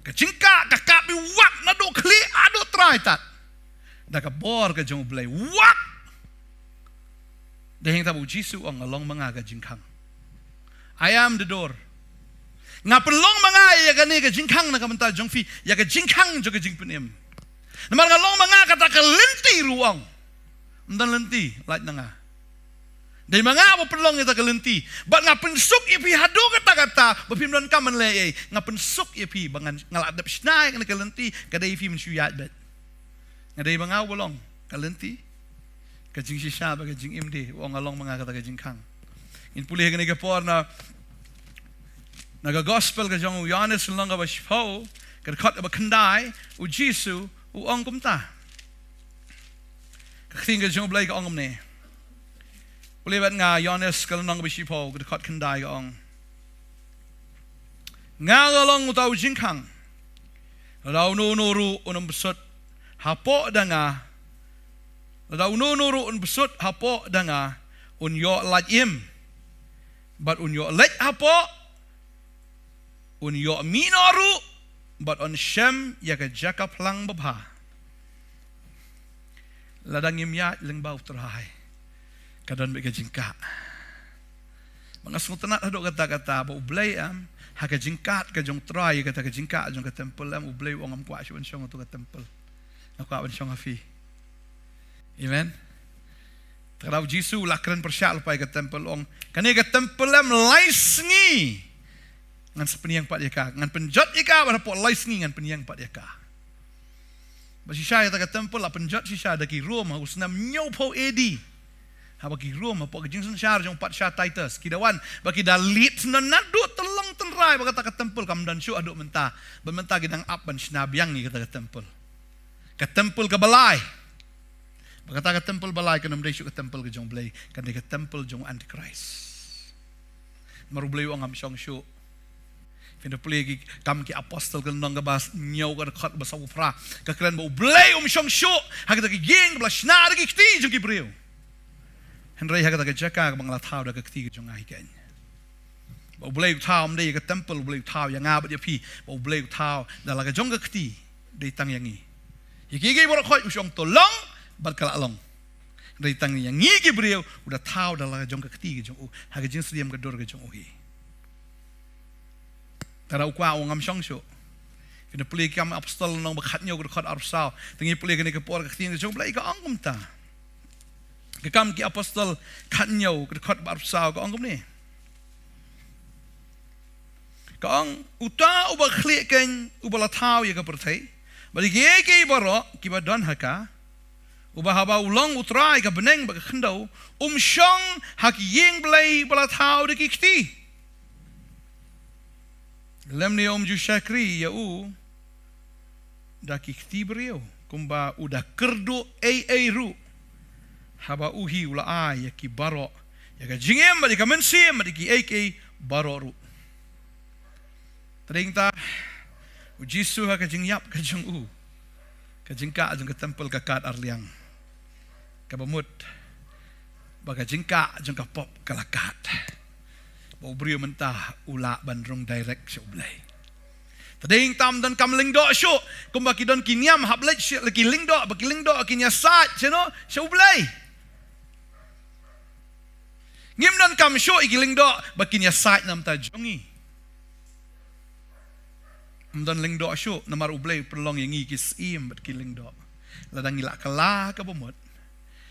C: Ka jing ka bi wak na do kli ado try tat. Da ka bor ka jung belai wak. Da hing tabu jisu ong along mga ka jing kang. I am the door. Ngapelong mga ya ka ni ka jing kang na ka mental jung fi ya ka jing kang jung ka jing penem. Namar ngalong mga kata ka lenti ruang. Ndan lenti lait nga. Dai mga pelong ita ka lenti. Bat ngapensuk ipi hadu kata-kata bapimdon kaman le ngapensuk ipi bangan ngaladap snai ka lenti kadai ipi mensuyat bet. Ngadai mga bolong ka lenti. Ka jing shisha ba ka jing imdi wong ngalong mga kata ka jing kang. In pulih ka ni ka por na naga gospel ka jong Yohanes lang ba shpau ka khat ba kandai u Jisu ong kumta. Kating ka jong blay ka ongom ni. Ulibat nga Yohanes ka lang ba shpau ka khat kandai ka ong. Ngagalong utau jingkang. Ladau nuru unum besut hapo danga. Ladau nuru un besut hapo danga. Un yo lajim. But un yo lej hapo. Un yo minoru. But on shem yaga jaka plang babha. Ladang imya leng bau terhai. Kadon bega jingka. Mga sungutanat hadok kata-kata ba ublay am haka jingkat ka jong try kata ka jingkat jong ka temple am ublay wong am kwa shon shong to ka temple. Nakwa ban shong afi. Amen. Terau Jisu lakran persyal pai ka temple ong kani ka temple am laisngi. Ngan sepeniang pat yaka ngan penjot yaka ba po laisngi ngan peniang pat yaka. Basi siya ka temple la penjot siya daki Roma usnam nyopo edi. Habaki Roma po kajingsun syar jong pat syar Titus kidawan baki dalit na nadu telong tenrai baka ka temple kam dan syu aduk mentah bermentah gidang up ban sinabiang ni kata ka temple ka balai baka ka temple balai kana mdai syu ka temple ka jong blai kana ka temple jong antichrist maru blai ong am syong syu Fina plegi kam ki apostol kan nang gabas nyau ka khat basa ufra ka klan bo blai syong syu hakita ki ging bla snar ki kti jong ki breu Henry hakata ka jaka bang la thau da ka kti jong ai ken. Ba blai thau am dei ka temple blai thau yang nga ba dia pi ba blai thau da la ka jong ka kti dei tang yang ni. Yiki gi bor khoi usong tolong bat kala long. Dei tang yang ngi ki breu udah thau da la ka jong ka kti jong u ha ka jing sriam ka dor ka jong u hi. Tara ukwa ngam shong sho. Kena play kam apostol nang ba khat nyau ka khat arsau. Tengi play ka ni ka por ka kti jong blai ka angum ta. Kekam ki apostol katnyau kedekot barsau ka angkum ni. Ka ang uta uba khliken uba latau ya ka perthai. Bali ke baro ki badon haka. Uba haba ulong utrai ka beneng ba khendau syong hak yeng blai balatau de kiti. Lem ni ju syakri ya u da kiti beriau kumba udah kerdu ru. Haba uhi ula ai ya ki baro ya ka jingem ba di ka mensim ba di ki ek baro ru tring ta Jisu ha ka jingyap ka jong u ka jingka jong ka temple ka kat arliang ka bamut ba ka jingka jong ka pop ka lakat ba ubrio mentah ula bandrong direct syo blai tading tam dan kam lingdo syo kumba ki don kinyam hablet laki lingdo ba ki lingdo kinya sat sino syo blai Ngim dan kam syo igiling do bakin ya sait nam ta jongi. Dan ling do syo namar ublay perlong yang ngikis im bat kiling do. Ladang ngilak kala ka bomot.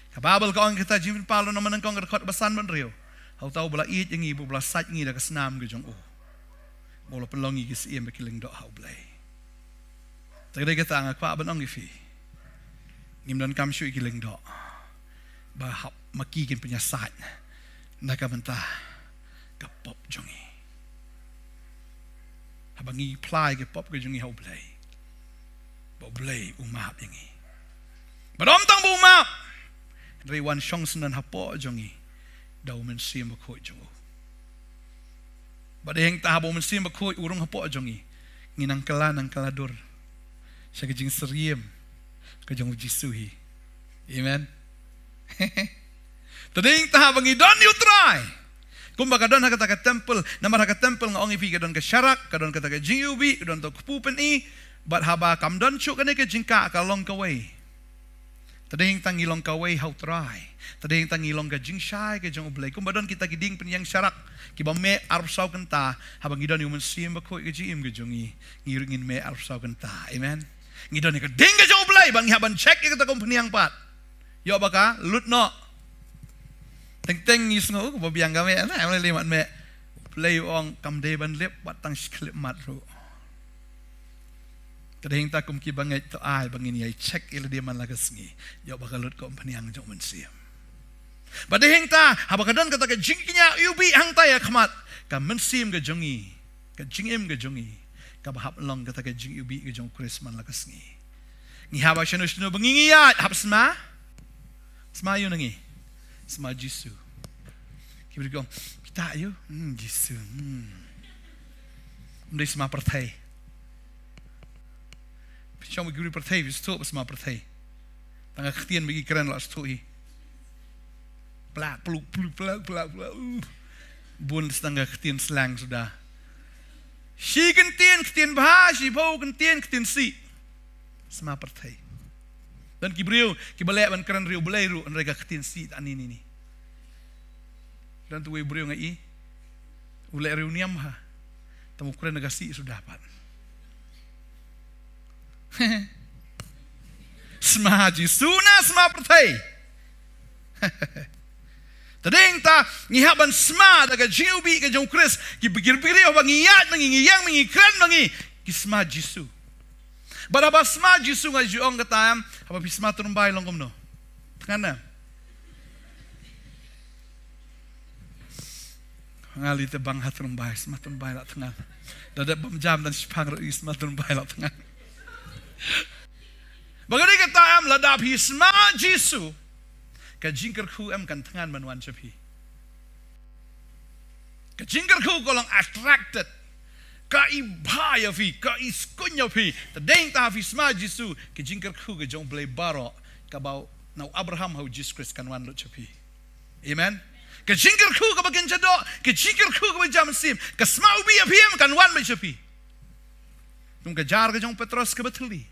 C: Ka babel ka ang kita jimin palo naman ang kong rekod basan ban rio. Hau tau bala it yang ibu bala sait ngi da ka snam ge jong o. Bola perlong ngikis im bat kiling do hau blay. Tagay kita ang akwa ban ong ifi. Ngim dan kam syo igiling do. Ba hap makikin punya sait. Nakamantah kapop jongi. Habangi play ke pop ke jongi hau blay. Ba blay umap yangi. Badom tang bu umap. Rewan syong senan hapo jongi. Daw men sim bakoi jongo. Badeng ta habo men sim bakoi urung hapo jongi. Nginang kala nang kaladur. Sa kajing seriem ka jong Jisuhi. Amen. Tading taha bangi don you try. Kumbaga don hakata ka temple, namar haka temple nga ongi fi kadon ka syarak, kadon kata ka jingubi, kadon to kupupen i, but haba kam don chu kane ka jingka ka long kaway. Tading tangi long kaway how try. Tading tangi long ka jingshai ka jong ublay. Kumbaga don kita giding penyang syarak, kiba me arsaw kanta, habang gidon yung mansim ba ko ka jim ka jongi, ngirungin me arsaw kanta. Amen. Ngidon ka ding ka jong ublay, bang haban check kita kong penyang pat. Yo baka lut no. Teng-teng is ngo ko biang kami na amle limat me play ong kam de ban lep batang sklip mat ro kadeng ta kum ki bangai to ai bangin yai check il dia man lagas ngi yo bakalut ko paniang jong mensiam badeng ta habakadan kata ka jingkinya ubi hang ta ya khmat ka mensim ga jongi ka jingim ga jongi ka bahap long kata ka jing ubi ga jong krisman lagas ngi haba shanu shanu bangingi ya hab sma yun ngi Sma Jisu. Kita yo, Jisu. Mde sma perthei. Pichong mi guri perthei vi sto sma perthei. Tanga ktien bagi keren la stoi. Plak pluk pluk plak plak plak. Bun setengah ktien selang sudah. Si ktien bah, si bau ktien si. Sma perthei. Dan kibriu kibalek ban keren riu belai ru mereka ktien si ani ni. Dan tu briu ngai ulek riu niam ha. Tamu keren negasi sudah dapat. Sma jisuna sma perthei. Tadeng ta ngihaban sma daga jiubi ke jong Kris ki pikir-pikir apa ngiyat mengiyang mengikran mengi ki sma jisu. Baraba sma jisu nga juong katam apa pisma turumbai long komno. Tengana. Ngali te bang hat turumbai sma turumbai la tengah. Dadat bam dan sipang ri sma turumbai la tengah. Bagadi katam ladap hisma jisu. Ka jingkar ku em kan tangan manuan cepi. Ka jingkar ku kolong attracted. Ka ibaya fi, ka iskunya fi. Tadeng ta fi sma jisu. Ka jingkar ku ka jong belai baro. Ka bau nau Abraham hau Jesus Christ kan wan lo cepi. Amen. Ka jingkar ku ka bagian jadok. Ka jingkar ku ka bajam sim. Ka sma ubi apiem kan wan lo cepi. Tung ka jar ka jong Petros ka betuli.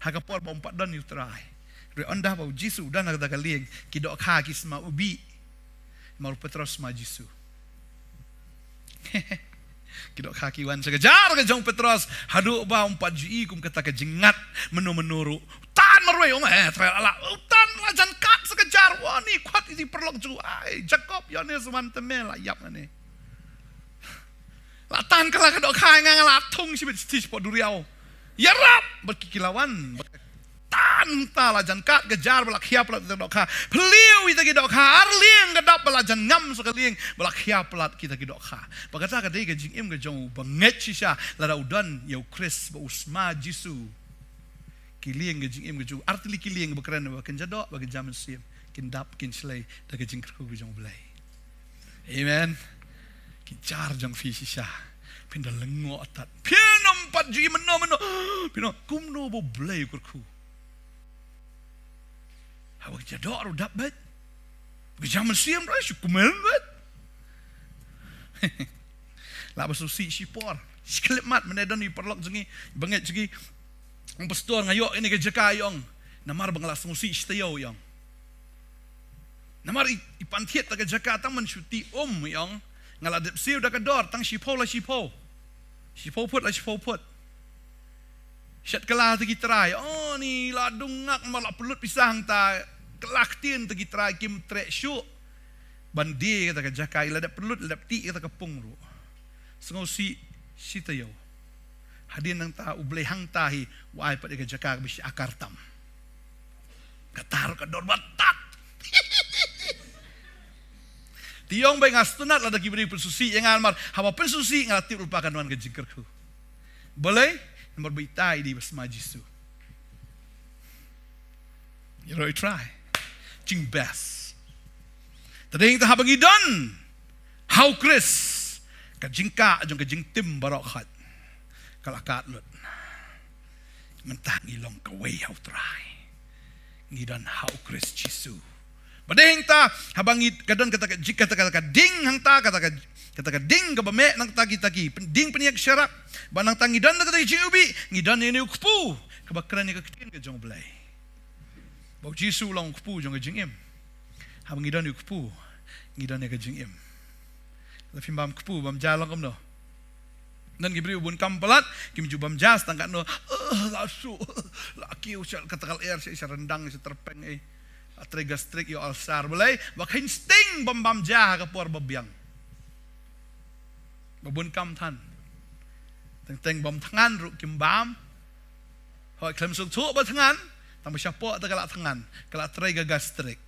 C: Haka por bompat dan yutrai. Re anda bau Jisu dan ada kalieng kidok kha kisma ubi mau Petros ma Jisu. Kidok kha ki wan sekejar ke jong Petros hadu ba 4 ji kum kata ke jengat menuru tan marwe tra ala tan lajan kat sekejar wani kuat isi perlok ju ai Jacob Yohanes man temel ayap ne. La tan kala kedok kha ngala thung sibit stis po duriau. Ya rap berkikilawan tan ta lajan kat gejar belak hiap pelat kita dokha peliu kita ki dokha arlieng gedap belajan ngam sekalieng belak hiap pelat kita ki dokha bagata ka dei gajing im gajong banget sisa lada udan yau Kris ba usma Jisu kilieng gajing im gaju artili kilieng bekeren ba ken jadok bagi jaman sim kin dap kin slay da gajing kru gajong belai. Amen. Kicar jong fi sisa pindah lengo atat pinom pat ji meno pino kumno bo belai kurku. Awak jadok ru dap bet. Jaman siam rai syukumel bet. La basusi sipor. Sklemat menedan ni perlok jengi banget jengi. Ang pastor ngayok ini ke jakayong. Namar bangla sungusi istayau yang. Namar ipantiet ta ke jakatang mensyuti yang ngaladep siu da kador tang sipo la sipo. Sipo put la sipo put. Syat kelah tegi try. Oh ni ladung ngak malak pelut pisang ta kelaktin tegi try kim trek syuk. Bandi kata ke jakai ladap pelut ladap ti kata ke pungru. Sengau si tayo. Hadin nang ta ublay hang tahi wai pada ke jakai bisi akar tam. Katar ka dor batat. Tiong bay ngastunat lada kibri pensusi yang almar hawa pensusi ngalatip lupakan wan ke jingkerku. Boleh nomor baitai di bersama Jisu. You know, try. Jing best. Tadi kita habang idon. How Kris. Kajingka jong kajing tim barokat. Kalakat lut. Mentah ngilong kaway how try. Ngidon how Kris Jisu. Badeng ta habang kadon kata ding hang ta kata ding ka bame nang tagi-tagi ding peniak syarak banang tangidan kata jiubi ngidan ini ukpu kabakran ni kakitin ka jong blay bau Jisu long ukpu jong jingim habang ngidan ukpu ngidan ni ka jingim tapi bam ukpu bam jalong kamno nan gibri ubun kampalat kim jubam jas tangkat no lasu laki usal katakal air sa rendang sa terpeng atre gastrik yo alsar boleh bak insting bam jah ka por babyang babun kam than teng bam tangan ru kim bam hoi klem suk thu ba tangan tam syapo ta kala tangan kala atre gastrik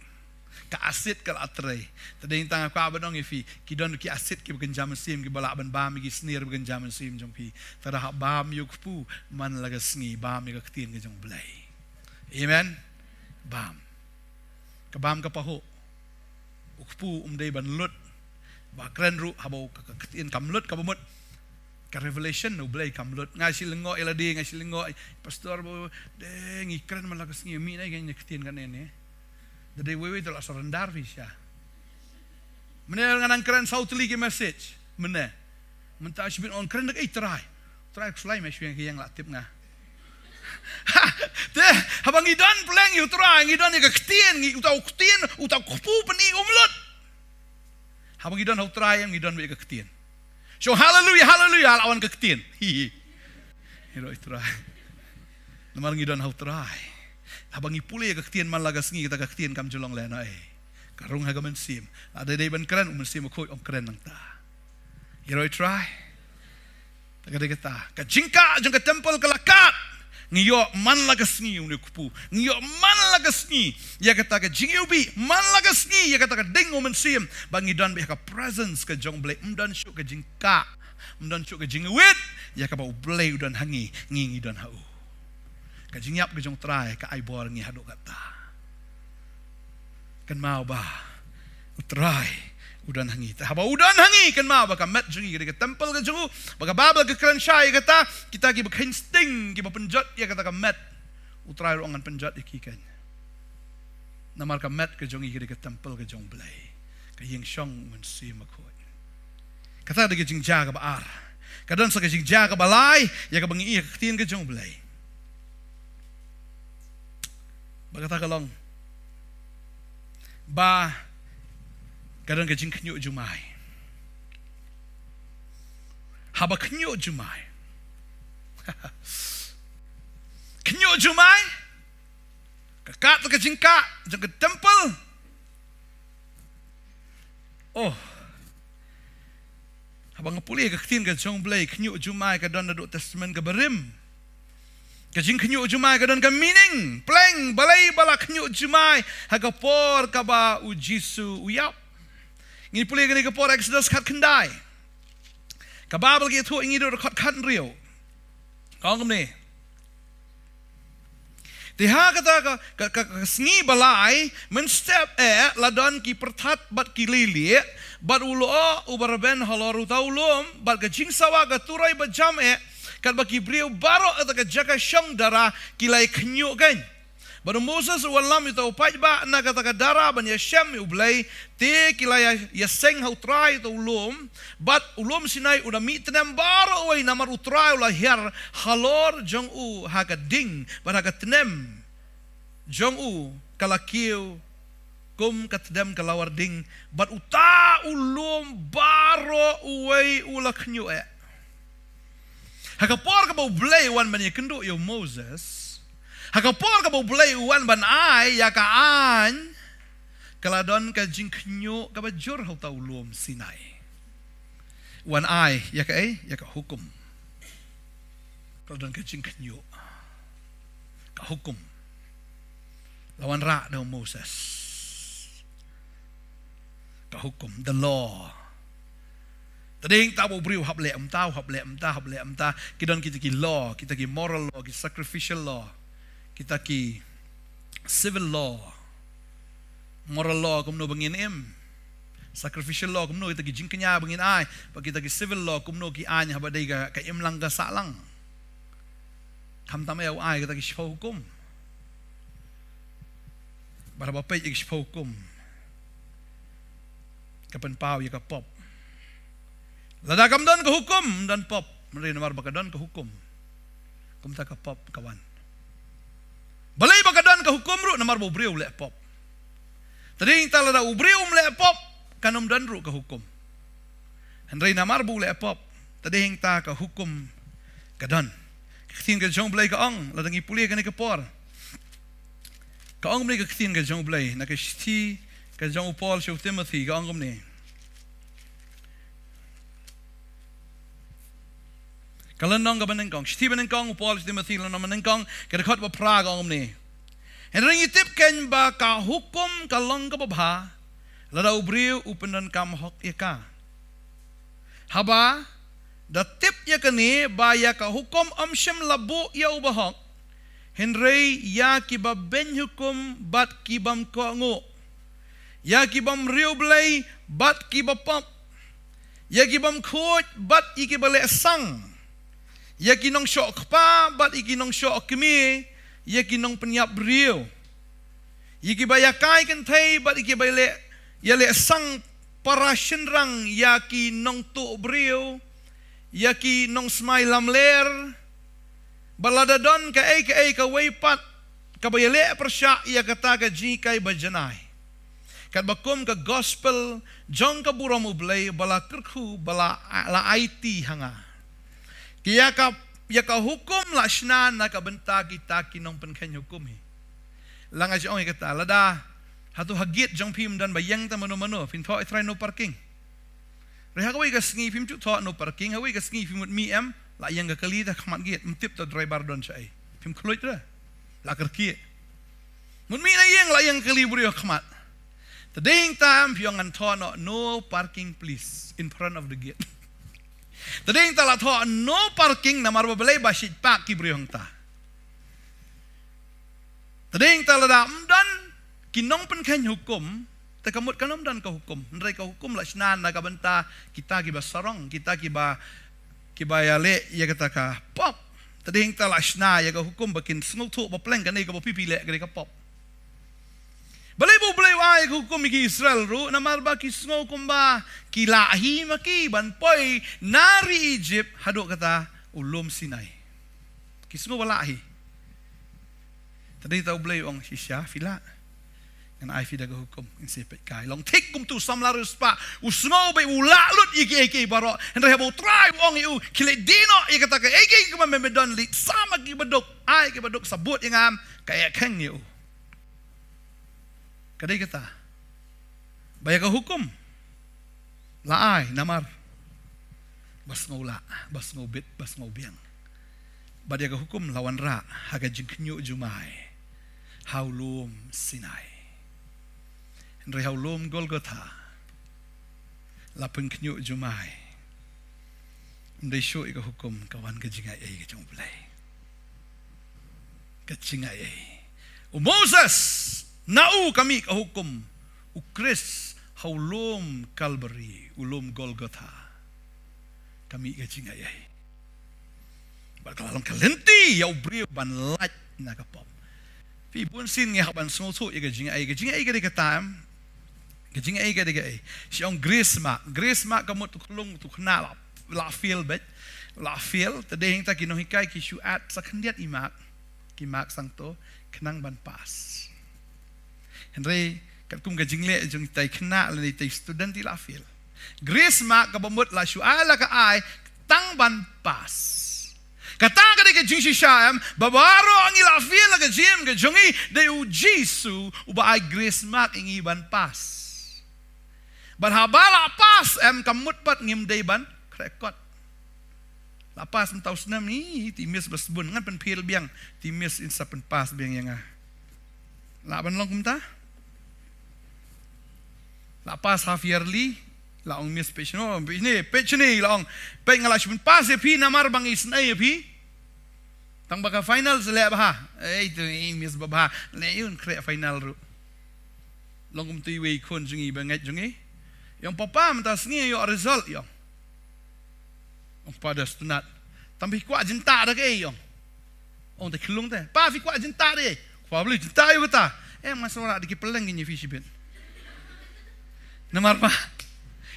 C: ka asid kala atre tading tang ka banong ifi kidon ki asid ki begenjam sim ki balak ban bam ki snir begenjam sim jong pi tada bam yuk pu man laga sngi bam ka ktin ke jong blai. Amen. Bam kabam kapaho ukpu umdai ban lut bakren ru habau kaketin kamlut kabamut Ka revelation no blay kamlut ngai silengo eladi ngai silengo pastor bo de ngikren malakas ngi mi nai geng nektin kan ene. Dede wewe telah serendar visya. Mene nganang keren sautli ke message. Mene. Mentah sibin on keren dak try. Try slime mes yang latip ngah. Teh habang idan pleng you try ngidan ke ketien ngi utau kupu peni umlut. Habang idan hau try ngidan be ke ketien. So hallelujah lawan ke ketien. Hero try. Lemar ngidan hau try. Habang ipuli ke ketien man lagas ngi kita ke ketien kam julong lena Karung haga mensim. Ada day ban keren mensim ko om keren nang ta. Hero try. Taga de kita. Ka jingka jang ke temple kelakat. Ngiyo man lagas ngi uni kupu. Ngiyo man lagas ngi. Ya kata ke jingiubi man lagas ngi. Ya kata ke ding mensim. Bangi dan be ka presence ke jong blek mdan syuk ke jingka. Mdan syuk ke jingiwit. Ya ka bau blek udan hangi ngi dan hau. Ka jingyap ke jong try ka aibor ngi haduk kata. Kan mau ba utrai udan hangi haba udan hangi kan mau ba ka met jungi ke temple ke jungu ba ka babel ke kran syai kata kita ki bakhin sting ki ba penjat ya kata ka met utrai rongan penjat iki kan namar ka met ke jungi ke temple ke jong blai ka yeng shong men si makoi kata de jing jaga ba ar kadon sa ke jing jaga balai ya ka bangi ke tin ke jong blai ba kata kalong ba kadang kajing kenyu jumai haba kenyu jumai kenyu jumai kakat kajing ka jang ke temple haba ngapuli ke tin ke jong blai kenyu jumai kadang duk testament ke berim kajing kenyu jumai kadang ka meaning pleng balai bala kenyu jumai haga por kaba ujisu uyap ngini puli ngini ka por exodus khat kendai ka babel ki thu ngi do khat rio kong ne Tiha kata ka sngi balai men step ladon ki perthat bat ki lili bat ulo ubarben haloru taulum bat ka jing sawa ka turai bajam kat baki beliau baro atau ke jaga syang darah kilai kenyuk kan. Baru Moses walam itu upai ba na kata ke darah ban Yeshem ublai te kilai yaseng hau trai itu ulum bat ulum sinai udah mitenem baro wai namar utrai ulah her halor jong u haga ding bat haga tenem jong u kalakiu kum katdem kalawar ding bat uta ulum baro wai ulah kenyuk Hakapor ka bau blay wan ban yakendo yo Moses. Hakapor ka bau blay wan ban ai ya ka an. Kaladon ka jingknyo ka bajur hau taulum Sinai. Wan ai ya ka hukum. Kaladon ka jingknyo ka hukum. Lawan ra do Moses. Ka hukum the law. Tading tahu beriu hable amta kita ki law, kita ki moral law, ki sacrificial law, kita ki civil law, moral law kumno bangin sacrificial law kumno kita ki jingkanya bangin ai, pa kita ki civil law kumno ki ai habadai ka lang ka salang, ham tamayaw ai kita ki shpo hukum, barabapay ik shpo hukum, kapan pau ya ka pop. Ladakam dan ke hukum dan pop. Mereka namar bakadan ke hukum. Kumta ke pop kawan. Balai bakadan ke hukum ru namar bo briu le pop. Tadi kita lada ubriu le pop kanum dan ru ke hukum. Henry namar bu le pop. Tadi kita ke hukum kadan. Ketin ke jong blai ke ong ladang ipuli ke ni ke por. Ke ong blai ke ketin ke jong blai nak ke sti ke jong Paul show Timothy ke ong ni. Kalau nong kapan nengkong, Stephen nengkong, Paul Timothy lo nama nengkong, kita khat ba Praga omni. Henry itip ken ba ka hukum kalong ka babha, lada ubriu upendan kam hok ika. Haba, da tip ya kani ba ya ka hukum amshem labu ya ubahok. Henry ya ki ba ben hukum bat ki bam ko ngo. Ya ki bam riu blai bat ki ba pop. Yaki bam khoj bat iki bale sang. Yaki nong syok kpa bat iki nong syok kemi. Yaki nong penyap brio. Yaki bayakai kan thai bat iki bale yale sang para shenrang yaki nong tu brio. Yaki nong smai lam ler. Baladadon ka weipat ka bayale persya ia kata ka jikai bajanai. Kat bakum ka gospel jong ka buramu blay bala kerku bala la IT hanga. Kia ka hukum la shna na ka benta kita kinong penken hukum hi. Lang aja ong kata lada hatu hagit jong pim dan bayang ta mano fin tho try no parking. Reha ka ka sngi pim tu tho no parking hawi ka sngi pim mi em la yang ka kali ta khamat git mtip ta driver don chai. Pim khloit ra. La kerki. Mun mi la yang kali buri khamat. The daying time yung antono no parking please in front of the gate. The daying tala to no parking na marbabelay basit pak kibriyong ta. The daying tala da dan kinong penken hukum tekamut kanom dan ka hukum. Ndray ka hukum la snan na kabanta kita kiba sarong kita kiba yale ya kata ka pop. The daying tala sna ya ka hukum bakin snuk tu ba pleng kanay ka ba pipile ka pop. Balay ay hukum iki Israel ru na marba kisngo kumba kilahi maki banpoy nari Egypt hadok kata ulum Sinai. Kisngo walahi. Tadi tahu balay ong sisya fila. Kan ay fida ka hukum insipet kai long tik kum tu samlarus pa usngo bay ulalut iki baro henry habo try ong iu kile dino ikata ka iki kuma memedon lit sama ki badok ay ki badok sabut ingam kaya keng niu. Kadai kata bayar ka hukum laay namar bas ngula bas ngobit bas ngobiang bayar ka hukum lawan ra haga jingknyu jumai haulum Sinai Henry haulum Golgotha lapeng knyu jumai ndai syo ka hukum kawan ka jingai ai ka jong play ka jingai ai Moses nau kami ka hukum ukris haulum Calvary ulum Golgotha kami ka jingai ai bakalang kalenti ya ubri ban lat na kapop pi bun sin nge haban so so ka jingai ka de katam ka jingai ka de ai siong grace ma kamut kulung tu khna la feel tadeng ta kinohikai ki syuat sakandiat imak kimak sangto kenang ban pas Henry kat kum gajing le jung tai khna le tai student ti la fil grace ma ka bamut la shu ala ka ai tang ban pas kata ka de jing shi sham babaro ang ila fil ka jim ka jungi de u jisu u ba ai grace ma ingi ban pas ban habala pas em kamut pat ngim dei ban krekot la pas mentau senam ni timis besbun ngan pen pil biang timis insa pen pas biang yang la ban long kumta la pas half yearly la ong miss page no ni page ni la ong pe ngala shun pas pi namar bang is na pi tang baka final sele ba tu miss ba le yun kre final ru long kum tu we kon jungi bangat jungi yang papa mentas ni yo result yo ong pada stunat tambi kwa jinta da ke yo ong te khulung te pa fi kwa jinta de kwa bli jinta yo ta masora di peleng ni fish bit Namar pa.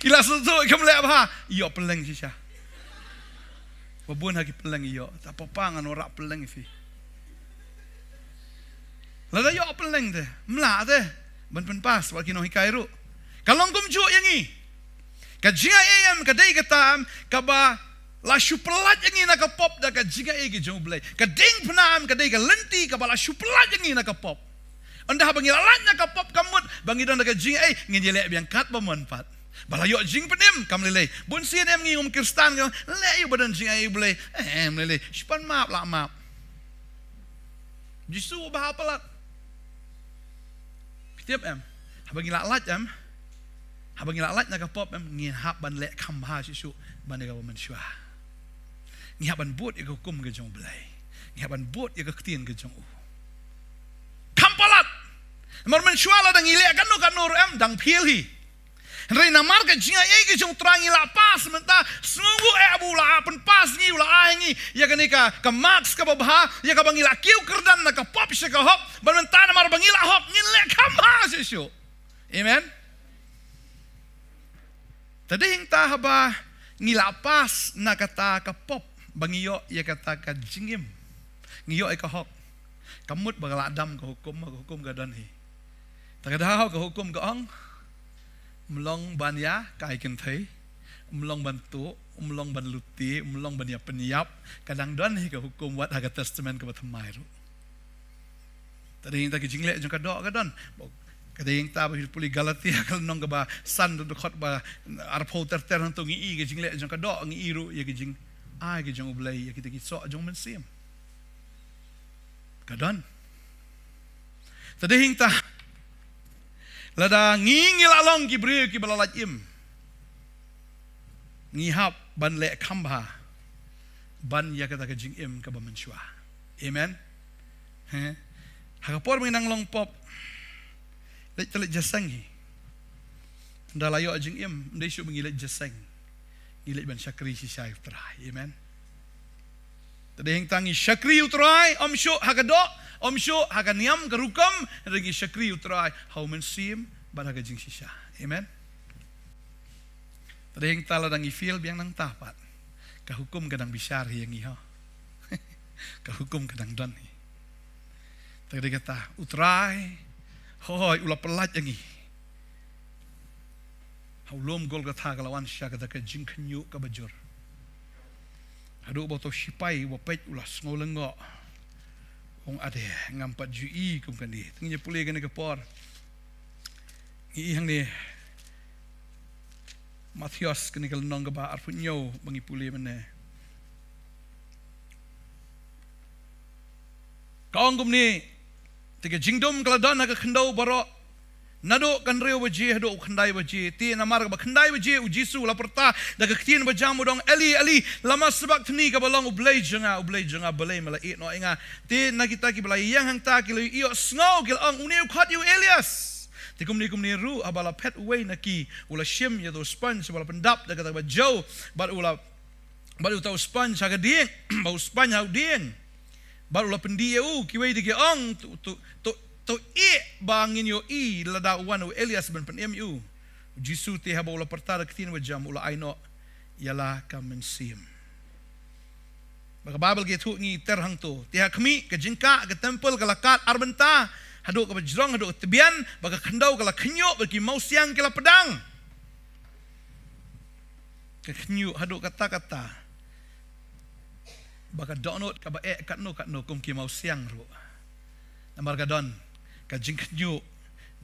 C: Ila susu kam le ba. Iyo peleng sisya. Babun haki peleng iyo. Ta papa ngan ora peleng fi. Lada yo peleng de. Mla de. Ban pen pas wa kino hikairu. Kalong kum ju yangi. Ka jinga ayam ka dei katam ka ba la shupelat yangi na ka pop da ka jinga e ki joblay. Ka ding pnam ka dei ka lenti ka ba la shupelat yangi na ka pop. Anda bangi lalanya ka pop kamut bangi don ka jing ai ngijele biang kat bamanfaat balayo jing penim kam lele bun sien em ngi kristan yo le yu badan jing ai bele lele span map la map jisu ba apalat tiap em bangi lalat em bangi lalat na ka pop em ngi hab ban le kam ha jisu ban ka man shwa ngi ban bot e ko kum ka jong bele ngi ban bot e ka ktien ka jong kampalat Mar men shwala dang ile kanu kanur em dang phil hi Henry namar ka jinga ke jong trangi la pas menta sunggu abu la pen pas ngi la aingi ya kanika ka max ka babha ya ka bangila kiu kerdan na ka pop se ka hop ban menta namar bangila hop ngin le kama sesyo. Amen. Tadi hing ta haba ngila pas na kata ka pop bangiyo ya kata ka jingim. Ngiyo ka hop. Kamut bagala adam ka hukum ka dan hi. Tagadaw ka hukum ka ong melong ban ya kai ken thai melong ban tu melong ban luti melong ban ya peniap kadang don hi ka hukum wat haga testament ka bathamai ru tading ta ki jingle jong ka do ka don kading ta ba puli galatia kal nong ka ba san do khot ba arpho ter hantu ngi ki jingle jong ka do ngi ru ya ki jing ai ki jong ublai ya ki so jong men sim ka don tading ta lada ngingil along Gibril ki balalaj im ngihap ban le khamba ban ya kata ka jing im ka ba manshwa. Amen. Hakapor menang long pop le telet jasang hi ndalayo jing im ndai su mengilet jasang ngilet ban syakri si syai trai. Amen. Tadi hing tangi syakri utrai om syu hakado om syu hakaniam karukam regi syakri utrai hau mensim baraga jing sisa. Amen. Tadi hing tala dangi feel biang nang tapat ka hukum kadang bisar yang iho ka hukum kadang don hi. Tadi kata utrai hoi ula pelat yang i hau lom gol kata kalawan syakata ka jing kenyu ka bajur adu boto sipai wapet ulas ngolengo ong ade ngampat jui kum kan di tengnya pulih kan ke por i hang ni Matius kan kal nong ba arpunyo bangi pulih mene kaong gum ni tiga jingdom kaladon ka khendau baro nado kan reu baji hado khandai baji ti namar ba khandai baji ujisu la perta daga ktin ba jamu dong eli lama sebab tni ka balong ublai janga balai mala no inga ti na kita ki balai yang hang ta ki lo iyo sngo ki ang uniu khat yu Elias ti kum ni ru abala pet way na ki ula shim ya do sponge bala pendap daga ba jo ba tau sponge haga ding ba sponge hau ding ba ula pendiu ki way di ki ang to bangin yo lada wan Elias ben pen mu jisu te haba ula pertara ktin wajam ula aino yala ka mensim baka babel ge thu ngi terhang to te kami ke jingka ke temple ke lakat arbenta hado ke bajrong hado tebian baka khandau ke la khnyo bagi mau siang ke la pedang ke khnyo hado kata baka donot ka ba katno kum ki mau siang ro namar ka don ka jing khnyo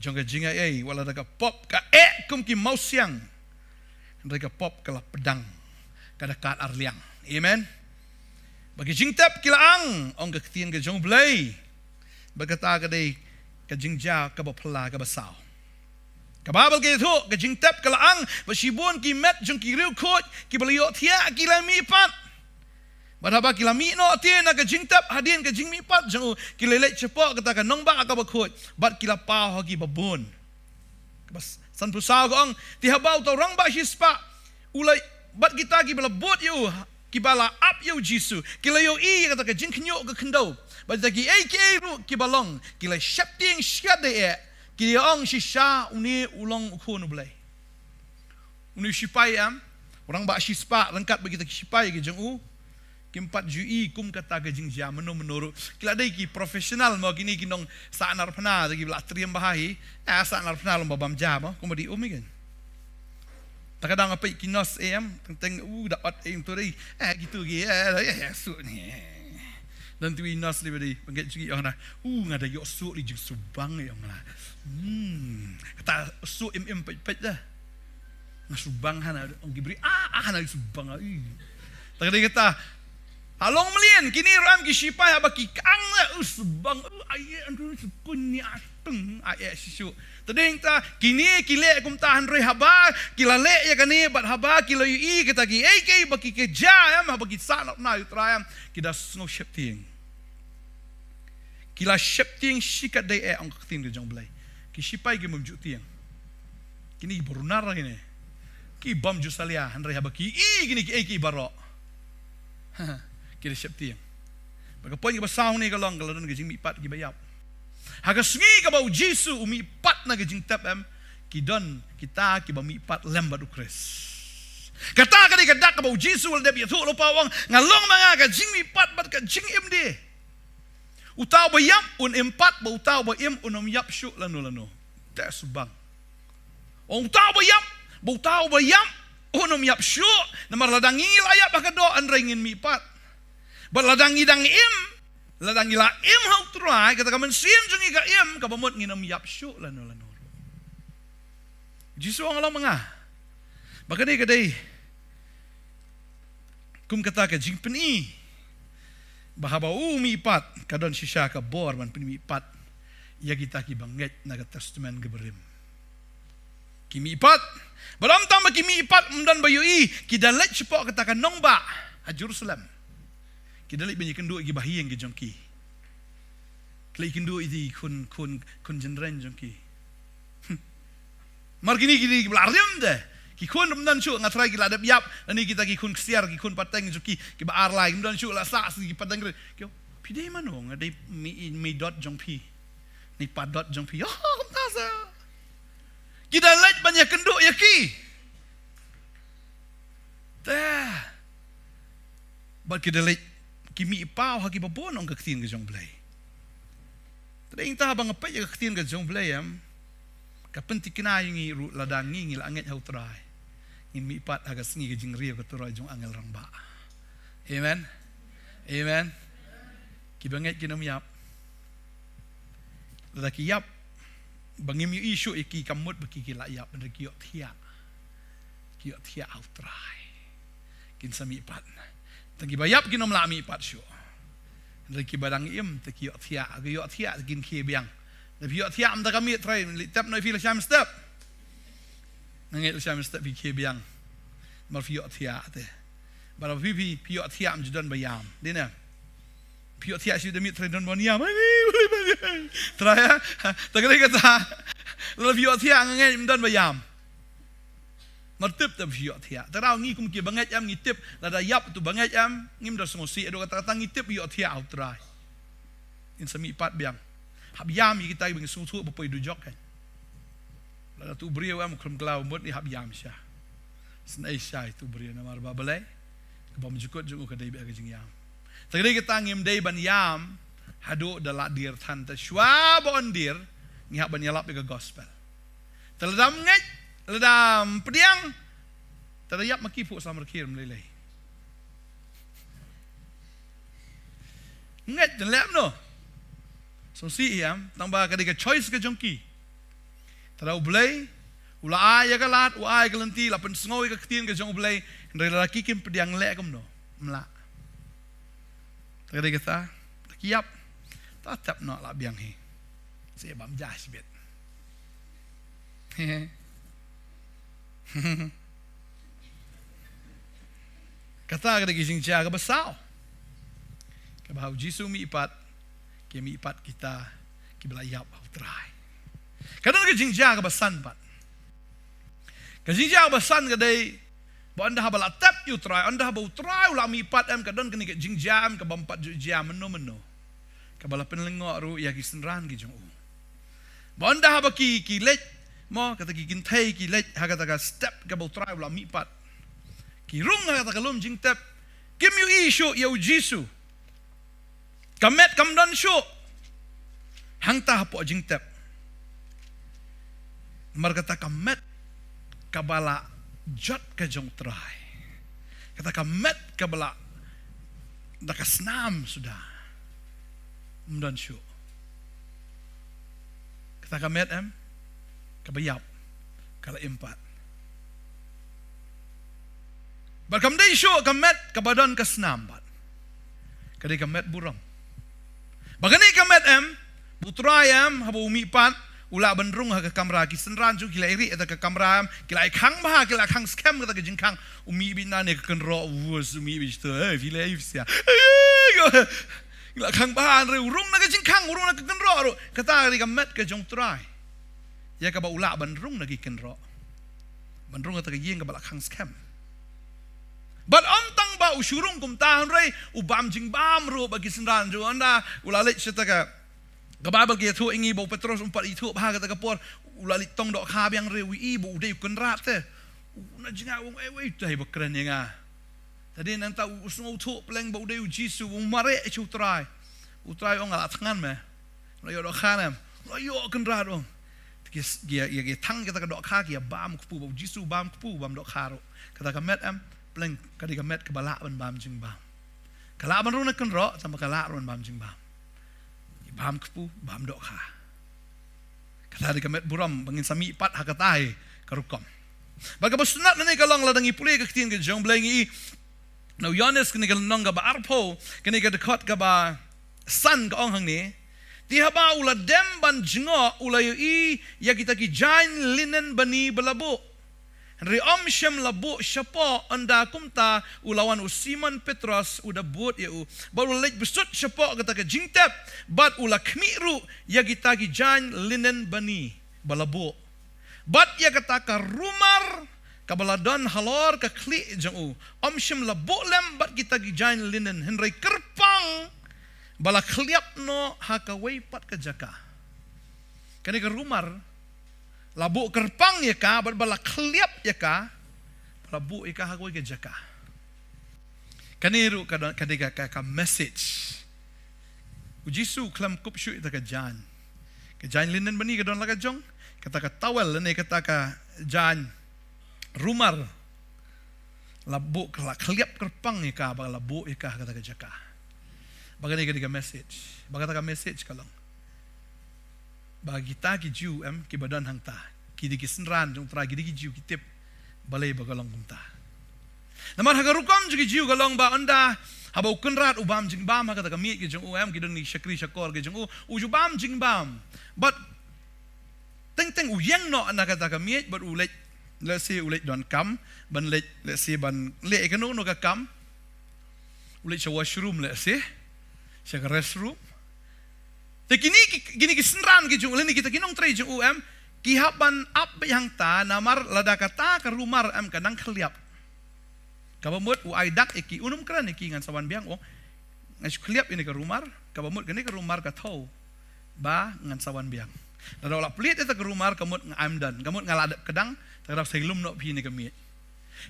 C: jong ka jinga wala da ka pop ka kum ki mau siang da ka pop ka la pedang ka dekat arliang. Amen. Bagi jing tap kilaang ong ka ktien ka jong blai bagata ka dei ka jing ja ka ba phla ka ba saw ka babel ke thu ka jing tap kilaang ba shibon ki met jong ki riu khot ki balio thia ki la mi pat badaba kilami no tie na ka jingtap hadin ka jingmi pat jang kilele cepo kata ka nongba ka bakhot bat kila pa hogi babon bas san pusau gong ti habau to rang ba hispa ulai bat kita ki bala bot yu ki bala up yu jisu kilayo kata ka jing knyo ka khndo bat ki ke ru ki balong kila shapting shade ki ong shisha uni ulong ukhon blai uni shipai am orang ba shispa lengkap bagi kita shipai ki jang kimpat jui kum kata ke jingja menurut kila dai ki profesional mo gini kinong sanar phana gi bla triam bahai sanar phana lom babam jam ko madi kan takadang apa kinos tentang dapat tu dai gitu gi su ni dan tu inos li badi penget jui ona ngada yo su li jing subang yang la kata su pet dah ngasubang hana ong gibri hana subang takadang kata halong melian kini ram ki sipai abaki kang usbang aye andu sukunni ateng aye sisu tedeng ta kini kile kum tahan roi haba kilale ya kani bat haba kilo i kita ki ke baki ke ja am baki sanap na utrayam kida snow shifting kila shifting sikat dai ang ktin ke jong blai ki sipai ke mumju tiang Kini berunar gini. Ki bam jusalia handrai habaki gini ki barok. Kira siap tiang. Maka poin kita sound ni kalau don gejing mi pat ki bayap. Haga sengi ka bau Jesu umi pat na gejing tap ki don kita ki ba mi pat lembat ukres. Kata ka di kadak ka bau Jesu wal debi tu lupa wang ngalong mga gejing mi pat bat ka jing im di. Utau bayap un empat ba utau ba im unom yap syuk lanu. Tak subang. Utau bayap ba utau bayap unom yap syuk namar ladang ingil ayap ka do an ringin mi pat. Ba ladang idang im ladang ila im hau try kata ka men sim jungi ka im ka bamot nginom yap syuk lanu. Jesu ang alam mga. Baka di kadai kum kata ka jing peni bahaba umi pat kadon sisya ka bor man peni pat ya kita ki banget naga testament geberim kimi pat baram tamba kimi pat mdan bayui ki dalet sepok kata ka nongba a Jerusalem ki dalet banyi kendu gi bahiyeng gi jongki klei kendu idi kun jenren jongki mar gini blarem de ki kun mdan chu ngatrai ki ladap yap ani kita ki kun ksiar ki kun pateng jongki ki ba arlai mdan chu la sa ki pateng ki pide manong ada mi dot jongpi ni padot jongpi kumtasa kita let banyak kenduk ya ki teh bal kita let kimi pau haki babon ong kaktin ke jong blai tading ta bang apa ya kaktin ke jong blai am kapenti kena yungi ladang ngi la anget hau trai mi pat aga sengi ke jing rio ke turai jong angel rangba amen ki banget ki nam yap laki yap bangim yu isu iki kamut baki ki la yap ndre ki yok thia hau trai kin sami pat tagi bayap ki nom la mi pat shu ndre ki badang im te ki yok thia kin ki biang le yok thia am ta kami trai tap noi fi la sham step nangit siya mesti fikir biang mar fiot thia te bara pipi fiot thia am judan bayam dina fiot thia si demi train don boniam traya tagale kata la fiot thia ngai mdan bayam mar tip ta fiot thia tarau ngi kum ki banget am ngi tip la da yap tu banget am ngim da songosi edo kata ngi tip fiot thia out try in sami pat biang hab yam kita bing su thu bopoi du jok kan la tu brio am krum klau mut ni hab yam sha snai shai tu brio na mar babalai ke bam jukut jungu ka dai ba jing yam tagri kita ngim dai ban yam hadu da la dir than ta shwa bon dir ngi hab ban yalap ke gospel teladam ngai ledam pediang terayap maki fu samar kirim lelai ngai dan lem no so si yam tambah ka dai choice ke jongki tarau blai ula aya galat u aya galenti la pen sngoi ka ktin ke jong blai ndai laki kim pediang le kam no mla tadi kata kiap tatap no la biang he se bam jas bet kata ka gising cia ka basau ka bahau Jesu mi ipat ke mi ipat kita ki belayap au trai kadang ke jingja ke basan pat ke jingja basan ke dai ba anda habala tap you try anda habau try ula mi pat am kadang ke jingja am ke bampat jam meno ke bala penlengok ru ya kisenran ki jong ba anda haba ki let mo kata ki kintai ki let ha kata ka step ke bau try ula mi pat ki rung ha kata kalum jing tap kim you issue ya Jesu kamet kam don show hang ta hapo jing tap markata kamet kabala jot ka jong try kata kamet kabala dakasnam sudah mdan syu kata kamet kabayap kala empat barkam dai syu kamet kabadon kasnam bat kadai kamet buram bagani kamet putrayam habu umi pat ula benrung ha ke kamera ki senran ju kila iri eta ke kamera kila khang ba kila khang scam kata ke jingkang umi bina ne ke kenro wus umi bi sto vile ifsia kila khang ba re urung na ke jingkang urung na ke kenro kata ri ka met ke jong try ya ka ba ula benrung na ki kenro Bandrung kata yeng ke balak hang scam. But ontang ba usurung kum tahun rei ubam jing bam ro bagi senran jo anda ulalit setaka Bible kia tu ingi bau Petrus umpat itu bah kata kapor ulalit tong dok ha yang rei wi bu udai kunrat te. Na jinga wong wei tai bakran nga. Tadi nanta usung tu peleng bau udai Jisu umare chu trai. Utrai ong alat tangan me. Layo dok khanam. Layo kunrat ong. Gia tang kita dok kha kia bam kupu bau Jisu bam kupu bam dok kharo. Kata kamet peleng kadika met ke balak bam jing bam. Kalak man runa kan ro sama kalak run bam jing bam. Bam kepu bam dok ha. Kata dika met buram bangin sami pat hakatai karukom. Baga basunat nani kalong ladangi puli ke tin ke jong blengi. Now Yohanes kini kalong ga ba arpo kini ka dekat ga ba san ka ong hang ni. Di haba ula dem ban jingo ula yu i ya kita ki jain linen bani balabu. Henry Shem labu siapa anda kumta ulawan Simon Petrus udah buat ya baru lek besut siapa kata ke jingtep bat ula kmiru ya kita gijan linen bani balabu bat ya kata ke rumar kabaladon halor ke kli jang Shem labu lem bat kita gijan linen Henry kerpang bala kliap no hakawai pat ke jaka kani ke rumar labu kerpang ya ka bala kliap ya ka labu ika hagoi ke jaka kaniru kadika ka message ujisu klam kupshu ita ka jan linen bani ka don laga jong kata ka tawel ne kata ka jan rumar labu kliap kerpang ya ka bala labu ika kata ka jaka bagani kadika message bagata ka message kalong bagi ta ki jiu ki badan hang ta ki di kisenran jong tra ki di jiu ki tip balai bagalong kumta namar hagarukam ji jiu galong ba anda habau kunrat ubam jing bam kata kami ki jong ki don ni syakri syakor ki jong uju bam jing bam but teng uyeng no anda kata kami but ulet let's say ulet don kam ban let's say ban le ekano no ka kam ulet sa washroom let's say sa restroom. Tapi gini kisenran ki jung leni kita kinong tray jung kihapan ap yang ta namar lada kata ke rumar kadang khliap. Kabamut aidak iki unum kran iki ngan sawan biang ngas khliap ini ke rumar kabamut gini ke rumar ka thau ba ngan sawan biang. Lada ola pelit eta ke rumar kamut ngamdan kamut ngaladap kedang terhadap silum no pi ni kami.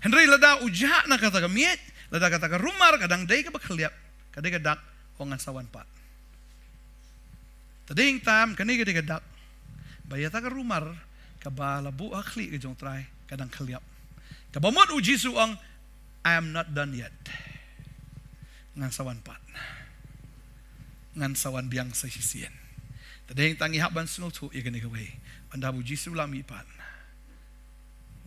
C: Henry lada ujah na kata kami lada kata ke rumar kadang dai ke khliap kadai ke dak ngan sawan pat. Tading tam kani gede gedak bayata ka rumar ka balabu akli ke jong try kadang khliap ka bamot uji suang I am not done yet ngan sawan pat ngan sawan biang sa sisien tading tangi haban sunu tu ya gani gawe anda uji sulami pat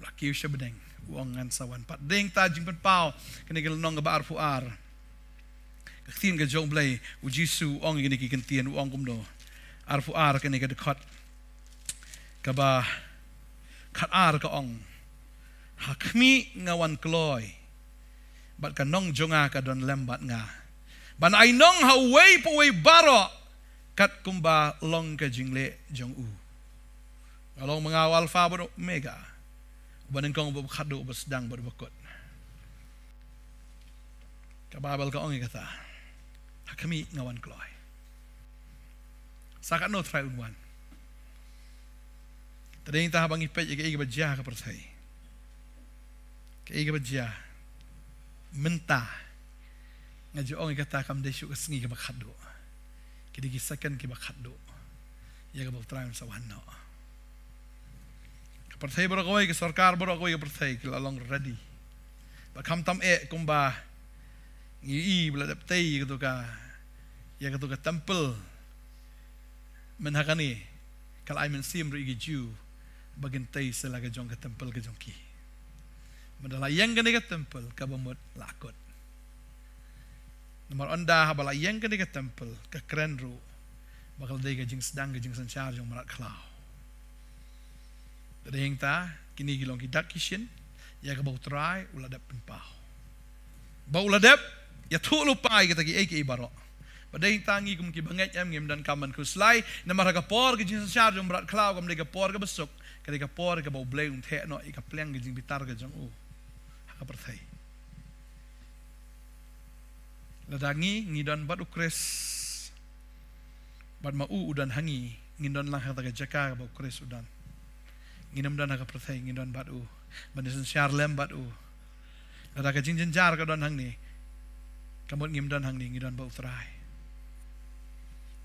C: laki usya bedeng uang ngan sawan pat ding ta jing pen pau kani gelonong ga bar fuar katin ga jong blai uji su ong gani ki kentian uang kumdo arfu ar kani ka dekat kaba kat ar ka ong hakmi ngawan kloy bat ka nong jonga ka don lembat nga ban ai nong hawai po wei baro kat kumba long ka jingle jong along mengawal fa bo mega banen kong bo khadu bo sedang bo bakot ka babal ka ong kata hakmi ngawan kloy sakat no try unwan. Tadi yang tahu bang ipet ke iga bajah ke percaya. Ke iga bajah mentah. Ngaju orang kata kam desu ke sengi ke bakhado. Kidi gisakan ke bakhado. Ya ke try sawan no. Ke percaya beragoi ke sarkar beragoi ke percaya ke along ready. Bakam tam kumba ngi beladap tei gitu ka. Ya gitu ka temple menhakani kalau I mensim ri Jew bagin tay sila ka jong ka temple ka jong ki madala yang kani ka temple ka bamot lakot nomor anda habala yang kani ka temple ka krenru bakal day ka jing sedang ka jing sanchar jong marat klau dadeng ta kini gilong kidak kishin ya ka bautrai uladap penpau ba uladap ya tu lupai kita ki eki baro Badai tangi kum ki banget ngem dan kaman ku slai na maraga por ke jin sar jom berat klau kum dega por ke besuk Kada ka por ka bau blay un the no I ka pleng ke jing bitar ke jong haka perthai. Ladangi ngidon bat ukres bat ma udan hangi ngidon lang haka jaka ba ukres udan. Nginam dan haka perthai ngidon bat banisen Charlem bat Lada ka jing jar ka don hang ni. Kamot ngim don hang ni ngidon ba utrai.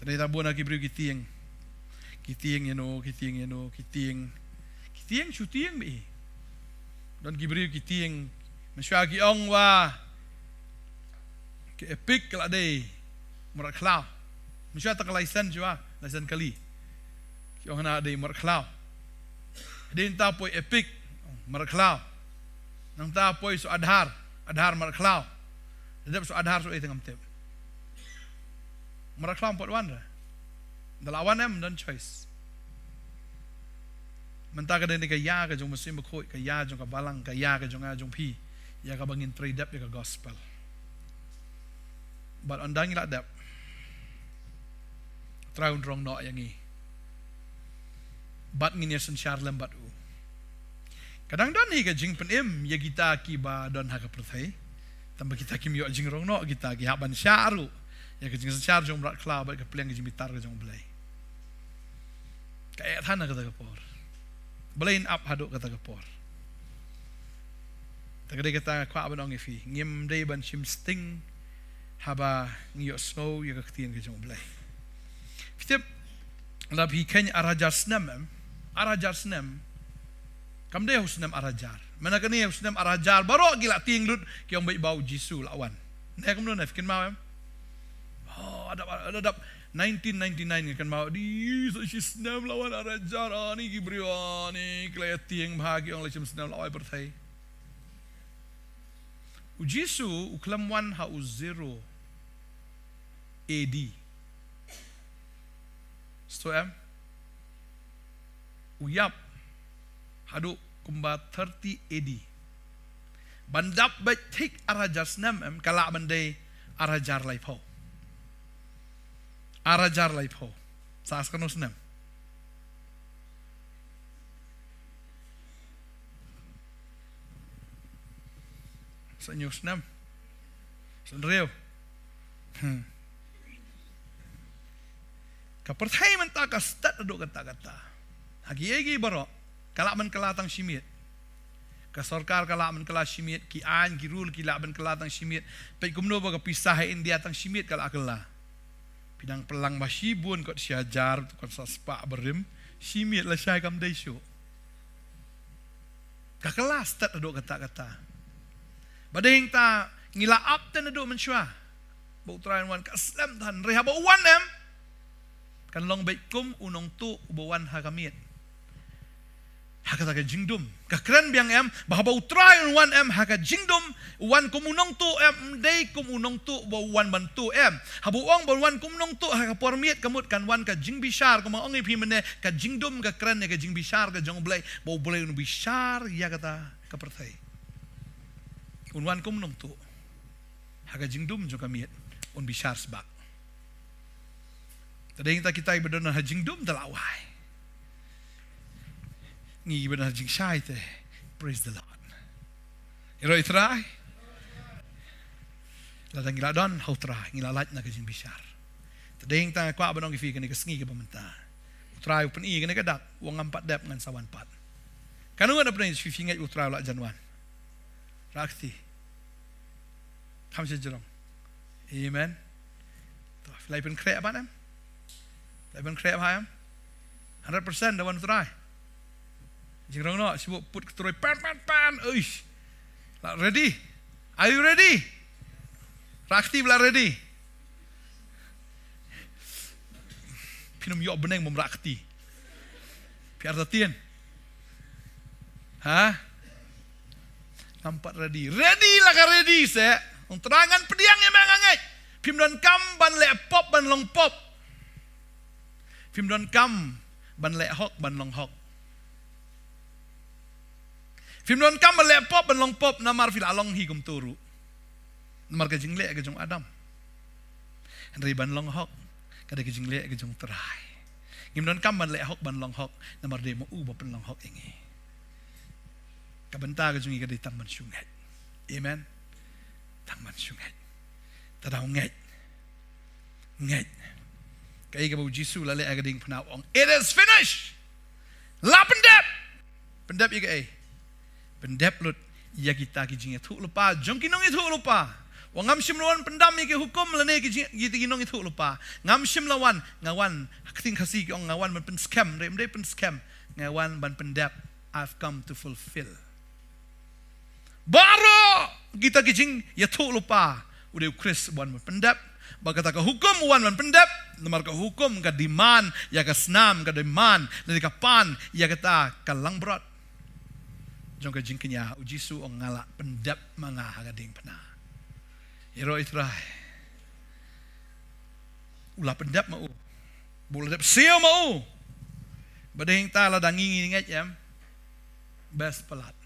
C: Tadai tabuna ki bru kitieng shooting bi don gibriu kitieng masya ki ong wa ke epic kala dei morat khlau masya tak license jua license kali ki ong na dei morat khlau din ta poi epic morat khlau nang ta poi so adhar morat khlau dedap so adhar so tengam tep morat khlau pot wan dalawan em don choice menta ka deni ka ya ka jong musim khoi ka ya jong ka balang ka ya ka jong a jong pi ya ka bangin trade up ya ka gospel but ondang ila dap traun rong no yang i bat ngin yasen Charlem bat kadang don hi ka jing pen im ya kita ki ba don ha ka perthai tambah kita kim yo jing rong no kita ki haban syaru ya ka jing syar jong rat kla ba ka pleng jing bitar ka jong blai kayak thana kata kapor belain up haduk kata kapor tagade kata kwa banong ifi ngim dei ban shim sting haba ngio snow ya kaktien ke jong blai fitip lab hi ken arajar snem kam dei husnem arajar mana kani husnem arajar baro gila ting lut ki ong bai bau jisu lawan ne kam no nafkin mau ada 1999 kan mau di so senam lawan arajar ani gibriu ni klaya tieng bahagi ong lacim senam lawan perthai ujisu uklam 1 ha 0 AD so uyap hadu kumba 30 AD bandap baik tik arajar senam kala bandai arajar laipau arajar laipau saas kanu senam senyu senam senreu ka perthai menta ka stat aduk kata-kata hagi baro kala men kelatang simit ka sarkar kala men kala simit ki an ki rule ki la men kelatang simit pe kumno ba ka pisah India tang simit kala akala pidang pelang masibun kot siajar kot saspa berim simit la syai kam daisu ka kelas tat aduk kata-kata badeng ta ngila up ten aduk mensua bau train wan ka slam tan reha bau wan kan long baikum unong tu ubawan hakamit hakata ka jingdum ka kren biang bahaba utrai wan haka jingdum wan kumunong tu dei kumunong tu wan bantu habu ong wan kumunong tu haka pormiet kamut kan wan ka jing bishar kuma ong ipi mene ka jingdum ka kren ka jing bishar ka jong blai bau blai un bishar ya kata ka perthai wan kumunong tu haka jingdum jong kamiet un bishar sebak tadeng kita ibadon ha jingdum talawai ngi benar jing syai te praise the Lord iro itrai la ngila don hau trai ngila lait na ka jing bishar tadeng ta kwa banong ifi kani ka sngi ka pamenta trai upen i kani ka dak wong 4 dep ngan sawan 4 kanu ana pren fifi ngai utrai la janwan rakti kham se jerong amen to lai pen kre apa nam lai pen kre apa 100% dawan utrai Jingrong no sibuk put keturoi pan. Uish. Ready? Are you ready? Rakti bela ready. Pinum yok beneng mom rakti. Piar tatien. Ha? Nampak ready. Ready lah ka ready se. Ong terangan pediang yang mengangai. Pim don kam ban lek pop ban long pop. Pim don kam ban lek hok ban long hok. Film don kam lek pop ban long pop namar fil along hi kum turu. Namar ka jinglek ka jong Adam. Henry ban long hok kada ka jinglek ka jong terai. Ngimnon kam ban le hok ban long hok namar de mo u ba pen long hok ingi. Kabenta ka jungi ka di tang man syungat. Amen. Tang man syungat. Tadaw ngat. Ngat. Kaya ka ba Jisu lale agading panawong. It is finished. La pendep. Pendep iga ay. Pendep lut. Ya kita ki jingi thuk lupa. Jong kinong i thuk lupa. Wangam sim lawan pendam ki hukum lane ki jingi i thuk lupa. Ngam sim lawan. Ngawan. Hakiting kasi ki ong ngawan ban pen scam. Remde pen scam. Ngawan ban pendep. I've come to fulfill. Baru kita ki jing ya thuk lupa. Udah Chris ban pendep. Bagata ka hukum wan man pendep, nomor ka hukum ka diman, ya ka snam ka diman, dari ka pan, ya kata ka langbrot. Jong ka jingknya ujisu ong ngala pendep mga hagading pena. Iro itray. Ula pendep mau. Bula dep siyo mau. Bading tala dangingi nget yam. Best pelat.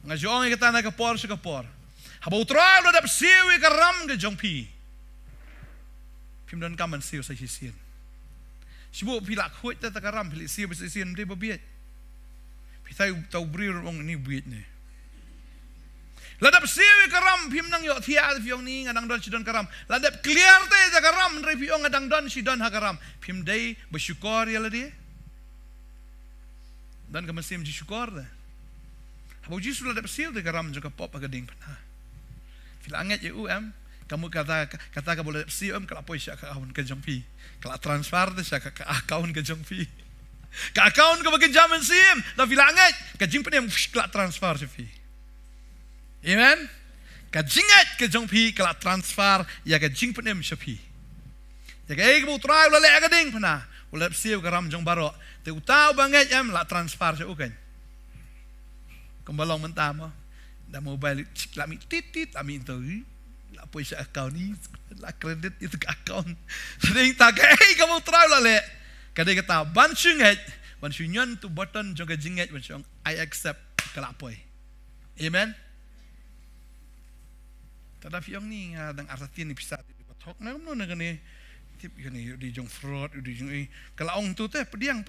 C: Nga jong kata na kapor sa kapor. Habaw utray ula dep siyo ka ram ka jong pi. Pimdan kaman siyo sa hisian. Sibu pilak huwit na takaram, pilik siyo sa hisian, hindi ba biyat? Pitay tau brir mong ni biyat ni. Ladap siyo karam, pimnang yo, tiya fiyong ni ngadang don si don karam. Ladap clear tayo sa karam, nari fiyong ngadang don si don hakaram. Pimday, basyukor yala di. Dan kaman siyo syukor da. Habaw jisu ladap siyo da karam, jong kapop agading pa na. Filanget yu kamu kata ka boleh siom kalau apa siya ka akun ke jongpi. Kalau transfer de siya ka akun ke jongpi. Ka akun ke bagian jaman sim, la filanget ka jingpen yang kalau transfer siya. Amen. Ka jingat ke jongpi kalau transfer ya ka jingpen yang siya. Ya ka bu try la le agading pana. Boleh siom ka ram jong baro. Te utau banget yam la transfer siya ukan. Kembalong mentamo. Da mobile la mi titit la mi itu. Apa isa account ni la kredit itu ke account sering tak kamu try lah le kadai kata ban syungan tu button jong jinget ban syung I accept kelapoi. Amen. Tada fiong ni ngadang artin ni pisat di batok na no ngani tip ngani di jong fraud di jong kalaong tu teh pediang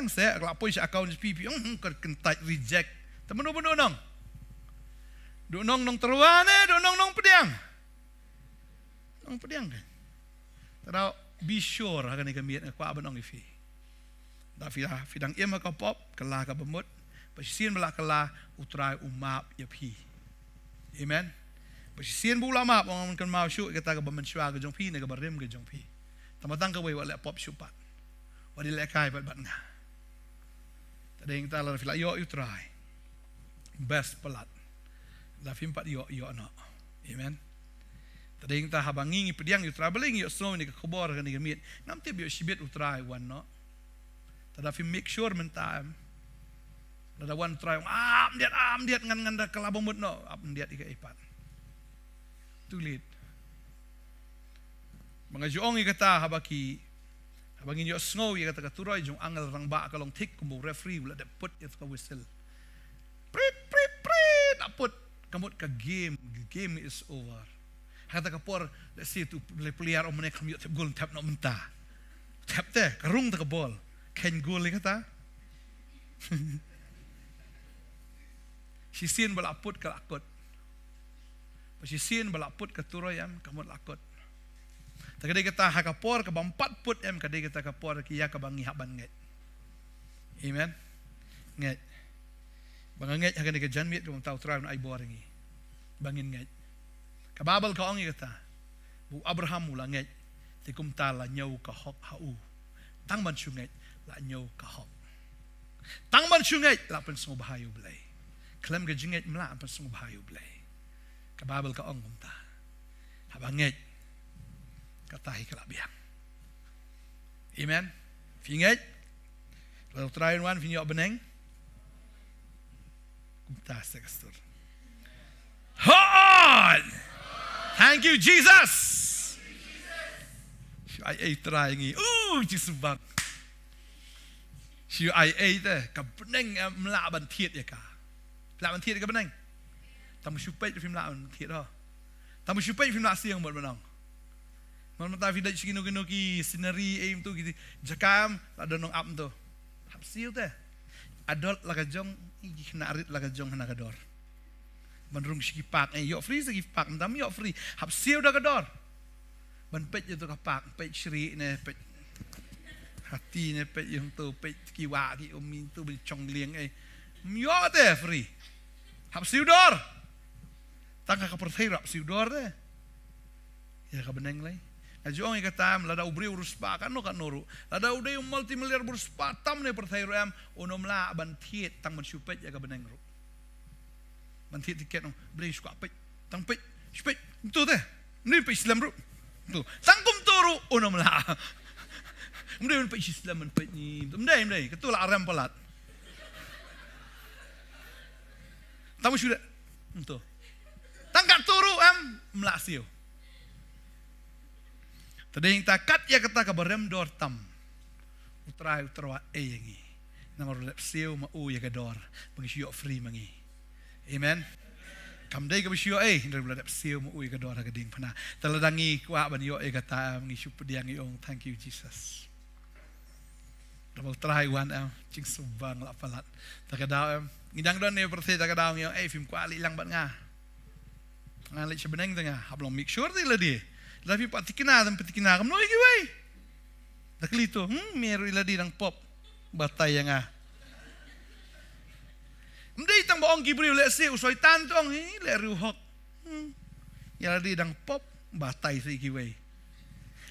C: saya kelapoi sa account pi fiong kentai reject temen nong nong teruane nong pediang nong pediang kan. Tara be sure akan ikamit na kwa abanong ifi. Da fidang ima ka pop kala ka bamut. Pasien bala kala utray umap yapi. Amen. Pasien bula map ang kan mau syu kata ka bamanswa ka jong pi na ka barim ka jong pi. Tamatang ka way wala pop syupat. Wadi le kai bat nga. Tading tala fila yo utray. Best pelat. Da fimpat yo no. Amen. Tading ta habangingi pediang yu traveling yu snow ni ka kubor ka ni gamit. Ngam tib yu sibit utray wan no. Tada fi make sure mentam. Tada wan try amdiat ngan da kalabomut no. Amdiat ika ipat. Tulit. Mga juong ikata habaki habangin yu snow yu kata katuroy jung angal rang ba kalong tik kumbo referee wala de put it ka whistle. Prit aput kamut ka game is over. Kata kapor, let's see tu peliar om menek kami tap gol tap nak mentah. Tap teh karung tak bol. Ken gol kata. Sisin balaput ke lakut. Sisin balaput ke turoyam kamu lakut. Takde kata hakapor ke bampat put em kadai kata kapor ki ya ka bangi hak ban nget. Amen. Nget. Bang nget hakan ke janmit ke tau trai ai boringi. Bangin nget. Kababal ka ongi kata. Bu Abraham mula nget. Tikum ta la nyau ka hok hau. Tang man syunget la nyau ka hok. Tang man syunget la pen sung bahayu belai. Klem ke jinget mla pen sung bahayu belai. Kababal ka ong kumta. Habang nget. Katahi kalabiang. Amen. Finget. Lalu try one finyo beneng. Kumta sa kastur. Hon! Thank you, Jesus. I try ngi. Jesus bang. Siu I ate kabeneng melaban tiet ya ka. Melaban tiet ka beneng. Tamu supet film melaban tiet ho. Tamu supet film nak siang buat menang. Mata vida sikino-kino ki scenery aim tu gitu. Jakam ada nong up tu. Hapsiu teh. Adol lagajong narit lagajong hanagador. Manrung sikipak yok free sikipak ndam yok free. Hapsiu dagador. Ban pet itu kapak, pet syri ne pet hati ne pet yang tu pet kiwa ki umi tu bencong liang Yo teh free. Hapsiu dor. Tangka kapertai hapsiu dor teh. Ya kabeneng lai. Ajong ikatam lada ubri urus pa kan no kan noru. Lada uday multimiliar urus pa tam ne pertai ram unom la ban thiet tang ban supet ya kabeneng ru. Ban thiet tiket no beli suka pet tang pet supet tu teh. Ni pe Islam ru. Tu tangkum turu unom la. Mendai pe Islam pe ni. Mendai ketul aram pelat. Tamu sudah. Tu. Tangkat turu melasiu. Tading takat ya kata kabarem dor tam. Utrai utrawa yangi. Namar lepsiu ma ya gador. Mengisio free mangi. Amen. Kamdai ka bisio dari lepsiu ma ya gador gading pana. Taladangi kwa ban yo kata mengisio pediang iong. Thank you Jesus. Double try one cing subang la palat. Takadaw ngidang don ne perse takadaw yo film kwali lang ban nga. Ngalit sebeneng tengah. Hablong make sure tila di. Tapi patikina dan patikina kam no iki way. Daklito, meru iladi ng pop batay nga. Mday tang baong gibriw le si usoy tantong le ruhok. Iladi ng pop batay sa iki way.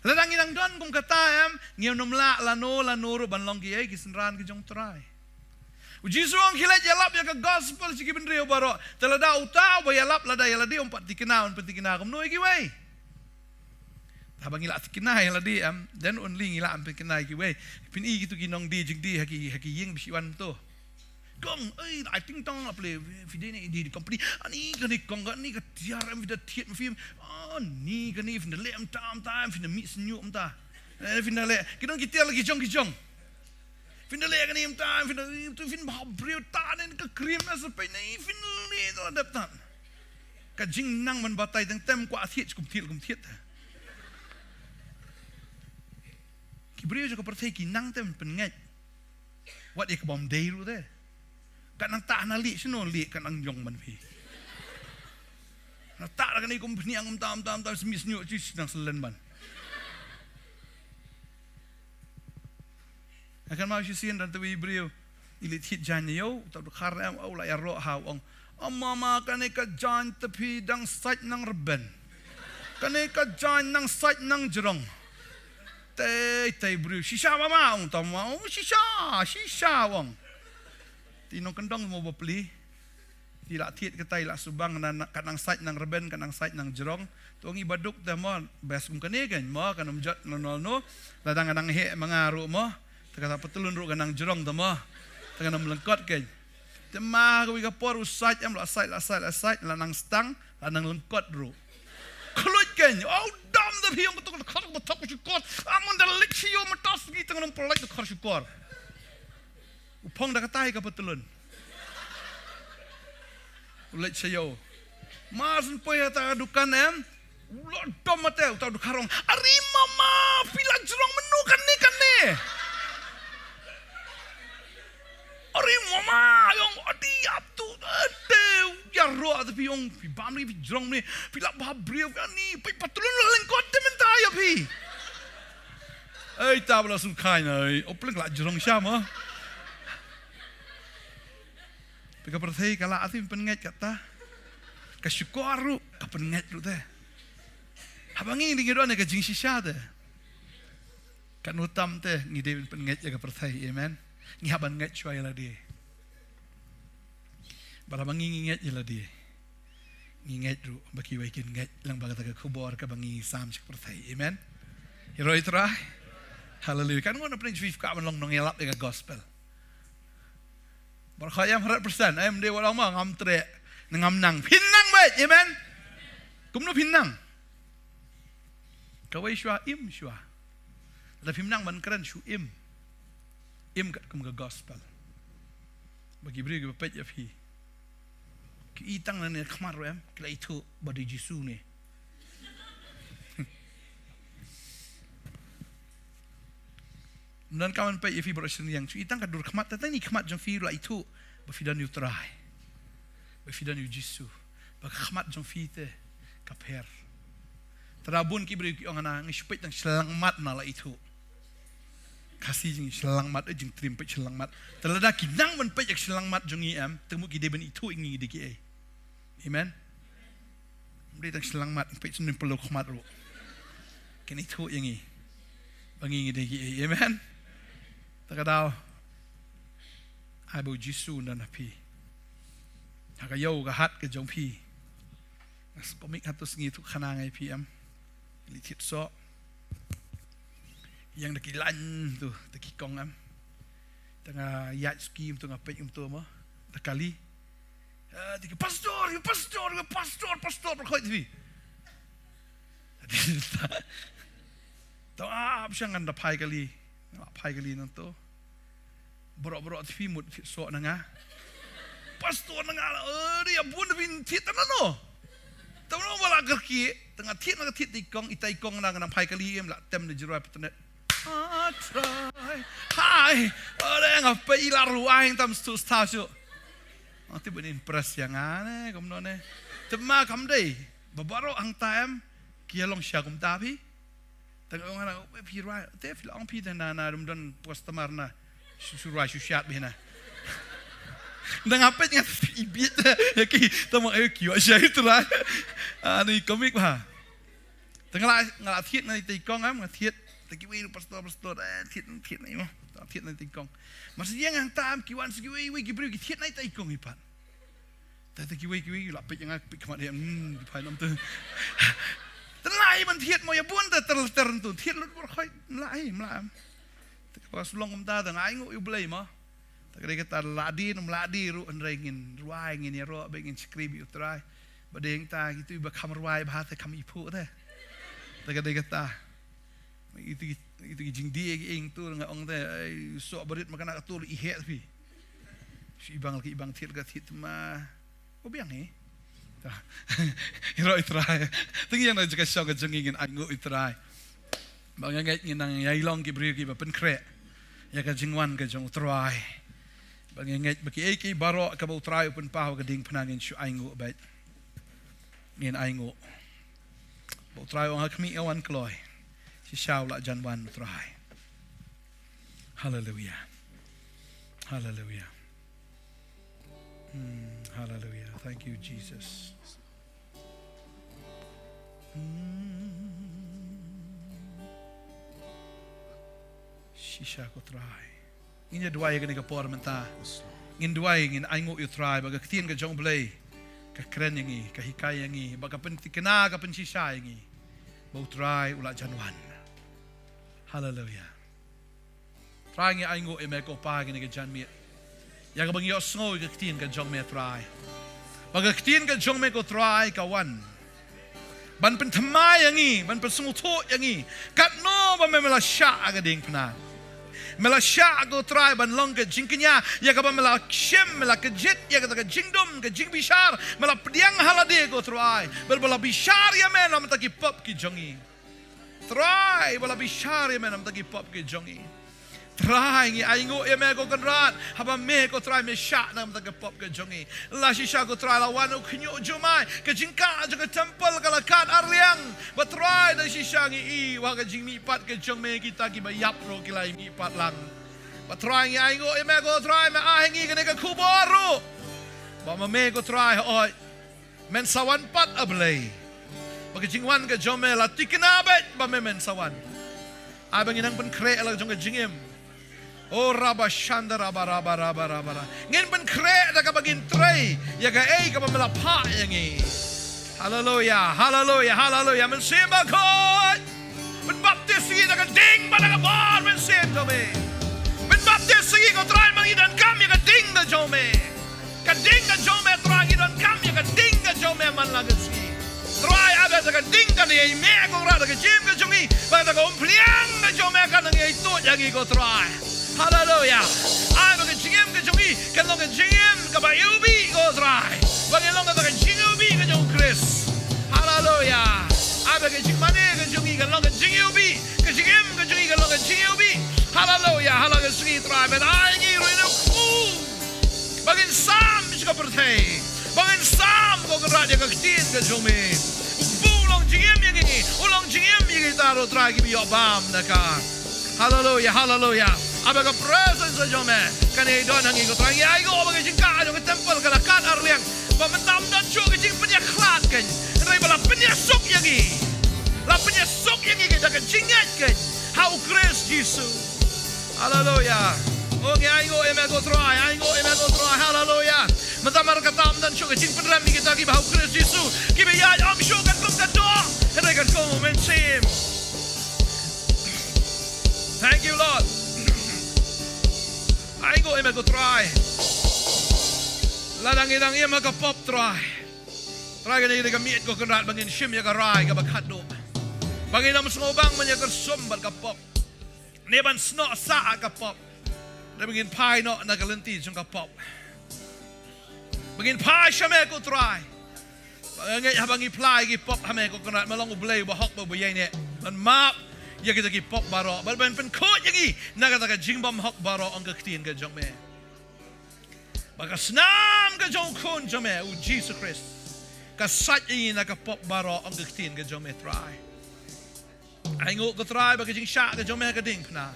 C: Ladang inang don kung katayam ngiyaw numla lano banlong giyay kisenran ki jong try. Ujisu ang kilat yalap ya ka gospel sige benrio baro. Talada utaw ba yalap lada yaladi om patikina kam no iki way. Habang ila kinai ladi dan only ila am kinai ki we pin I gitu kinong di jing di haki ying bisiwan to gong I think tong aple video ni di company ani kan gong ni ka tiar am vida tiet film ni kan ni fin le am tam fin mi senyu am ta fin le kinong kitiar lagi jong fin le kan ni am tam fin ba brio ta nen ka cream as pe ni fin le to adaptan ka jing nang man batai tang tem kwa thiet kum thiet Kibriyo juga percaya kinang tem penget. Wat ia kebom deiru teh. Kan nang tak nali sino li kan nang jong man pi. Na tak kan ikum pniang tam semis nyu cis nang selen ban. Akan mau sisian dan tu Kibriyo ilit hit jan yo tak kharam au la ya ro ha ong. Mama kan ka jan tepi dang sait nang reben. Kan ka jan nang sait nang jerong. Tay bro shisha mama ong tama shisha wong tinong kendong mo beli tila tiet ketai la subang kanang site nang reben kanang site nang jerong tuang ibaduk ta mo bes kum kane kan mo kanam jot no ladang kanang he mangaru mo takata petulun ru kanang jerong ta mo takana melengkot kan tema ko por usait am la site lanang stang lanang lengkot ru Kelut kan, dam dah hiang betul kar betul syukur. Amun dah leksio metas gitu dengan pelak tu kar syukur. Upang dah katai kapetulun. Leksio. Mas pun ya tak adukan dam mata tak adukarong. Ari mama pila jerong menu kan ni. Ari mama yang adi tu ya roh tapi yang bam ni jerong ni pila babrio ni pai patulun lengkot tementai ya pi. Tak langsung kain oplang la jerong siapa? Pika percaya kalau asim penget kata kasyukur kapenget lu teh. Habang ini ngidon ke jing sisa teh. Kan utam teh ngide penget jaga percaya amen. Ngihaban nget cuai lah dia. Bala bangi nginget je lah dia. Nginget ru baki waikin nget lang baga taga kubor ka bangi sam sik pertai. Amen. Hero itra. Hallelujah. Kan ngono pring fif ka manlong nong elap dengan gospel. Berkhayam 100%. Ayam dia walang ma ngam tre ngam nang. Pinang baik. Amen. Kumno pinang. Kawai syua im syua. Tapi pinang ban keren syu im. Im kat kum ke gospel. Bagi beri ke pet ya fi. Itang na ni kamar kila itu badi Jisu ni. Dan kawan pe ifi berasal yang cu itang kadur khmat tata ni khmat jong fi la itu ba fi dan yu trai ba fi dan yu jisu ba khmat jong fi te kaper terabun ki beri ki ongana ngipet nang selang mat na la itu kasih jing selang mat jing trim pe selang mat terlada ki nang men pe jak selang mat jong im temu ki de ben itu ingi de ki amen beri tang selang mat pe chen peluk khmat ro ken itu ingi bangi de ki amen takadau ai bo jisu dan api hakayo ka hat ke jong pi nas komik hatus ngi tu khana ngai pi am litit so yang dakilan tu takikong am tengah yat skim tengah pe tu mo takali tiga pastor berkhoi tu tahu apa jangan dapai kali nanti borok TV mut so nanga pastor nanga dia pun bin tit nano tahu wala gerki tengah tit tikong itai kong nang pai kali em la tem de jirai petenet try hai orang apa ilar ruang tam stu stasio nanti ben impress yang ane kom none tema kam dei babaro ang tam kia long sya kum tapi tengah orang pi rai te fil ang pi na dum don postamar na surai syat bina dan apa yang ibit ya ki tama ki wa sya itu lah ni komik bah tengah ngala thiet na tikong am thiet taki wi pastor thiet ni mo thiet na tikong maksudnya yang tam ki wan sigi wi ki bru ki thiet na tikong ipat taki wi la pe yang pi kmat dia di pai nam tu tenai man thiet mo ya bun tertentu thiet lu berkhoi lai mlam pas long ta tang ai ngu blai mo tak kata ladi ru anrengin ruai ngin ya ro begin skribi utrai badeng ta gitu ba kamar ruai ba ta kam ipu ta tak kata itu jing dia ing tu nga ong ta so berit makan nak tu ihe tapi si ibang thiet ga thiet ma ko biang ni ta ro itrai tingi yang nak kasau ka jengingin angu itrai bang ngai nginang yai long ki bri ki ba pen kre ya ka jingwan ka jong trai bang ngai baki ki baro ka ba trai pen pa ka ding panangin shu aingu ba ngin aingu ba trai ong khmi awan kloi si shau la janwan trai hallelujah hallelujah hallelujah thank you Jesus shisha ko try inya duai ga ni ka por menta ngin duai ngin aingu you try ba ga tien ga jong blai ka kren yangi ka hikai yangi ba ka pen tikena ka pen shisha yangi ba try ula janwan hallelujah try ngi aingu e me ko pa ga ni ga jan mi ya ga bang yo sngo ga tien ga jong me try ba ga tien ga jong me ko try ka wan ban pen thamai yangi ban pen sungu tho yangi kat no ba me mela sha ga ding pna mela sha go try ban long ga jingknya ya ga ba mela shem mela ka jet ya ga ga jingdom ga jing bishar mela pdiang halade go try bala bishar ya me nam ta ki pop ki jongi try bala bishar ya me nam ta ki pop ki jongi try ngi aingo ya me go kanrat haba me ko try me sha nam ta ka pop ka jongi la shi sha go try la wanu khnyo jumai ka jingka ka temple ka la kat aryang ba try da shi sha ngi I wa ka jing mi pat ka jong me kita ki ba yap ro ki lai mi pat lang ba try ngi aingo ya me go try me a ngi ka ne ka kuboru ba ma me go try oi men sawan pat ablay ba ka jingwan ka jong me la tikna ba me men sawan abang inang pen kre la jong ka jingim oh raba shanda raba ngin ben kre da ka bagin tray ya ga ka ba mela pa yangi hallelujah men semba ko ben baptis gi da ka ding ba da ka bar men sem to me ben baptis gi ko try mang idan kam ya ka ding da jome ka ding da jome try idan kam ya ka ding da jome man la ga si try ada da ka ding da ni me ko ra da ka jim ka jongi ba da ka umpliang da jome ka nang ai to ya gi ko try hallelujah ai ba ka jingem ka jongi ka long ka jingem ka ba yubi go try ba ka long ka jingubi ka jong Chris hallelujah ai ba ka jingmane ka jongi ka long ka jingubi ka jingem ka jongi ka long ka jingubi hallelujah try men ai ngi ru no ku bagin sam ska perthei bagin sam ko gra ja ka tin ka jome bulong jingem yangi ulong jingem yangi taro try gi yo bam na ka hallelujah hallelujah abaga presence sa jome kani don hangi ko try ai go bagin jingka jo temple kala kat arliang pamentam dan chu gi jing penya khlat kan rai bala penya sok yangi la penya sok yangi ka ka jingat kan how grace Jesus hallelujah oh ai go emego try hallelujah matamar katam dan chu gi jing penram ni kita gi how grace Jesus gi be ya am chu kan kum ka do rai kan ko men sim thank you Lord ai go emego try ladang idang ia maka pop try kan ini miet ko kenrat bangin sim ya ka rai ka bakado bangin am sngobang manya ka sombat ka pop neban sno sa ka pop bangin pai no na kalenti jung ka pop bangin pai shame ko try bangin habangi plai ki pop hame ko kenrat malong ublay ba hok ba buyay ne man map ya kita ki pop baro ban pen ko yagi na ka jingbam hok baro ang ka tin ka jong me baka snam ka jong kun jome u Jesus Christ ka sat ini na ka pop baro ang ka tin ka jome try ai ngo ka try baka jing sha ka jome ka ding na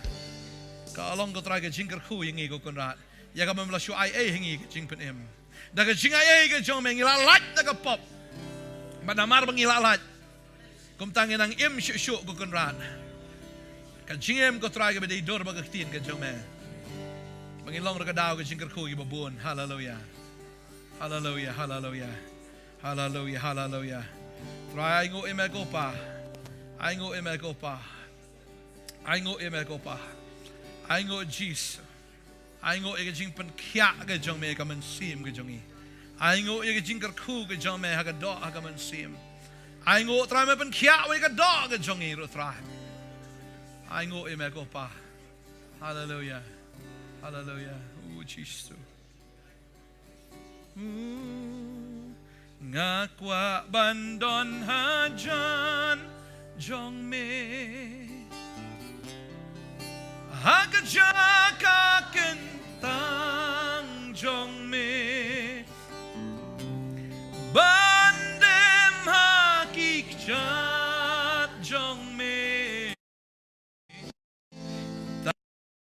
C: ka along ka try ka jing ka khu yingi ko konrat ya ka mamla shu ai hingi ka jing pen em da ka jing ai ka jome ngila lat na ka pop manamar bangila lat kum tangin ang im shu ko konrat ka jing em ko try ka be dor baka tin ka jome Mangilong rakadaw ka jingkar ko ibabun. Hallelujah. Hallelujah. Hallelujah. Hallelujah. Hallelujah. Try ngo imeko pa. Ay ngo imeko pa. Ay ngo imeko pa. Ay ngo Jesus. Ay ngo ika jing pan kya ka jong me ka man sim ka jongi. Ay ngo ika jingkar ko ka jong me ha ka do ha ka man sim. Ay ngo try me pan kya wa ka do ka jongi ro try. Ay ngo imeko pa. Hallelujah. Hallelujah. Oh Jesus. Ngakwa bandon hajan jong me hagajaka kentang jong me bandem hakikjat jong me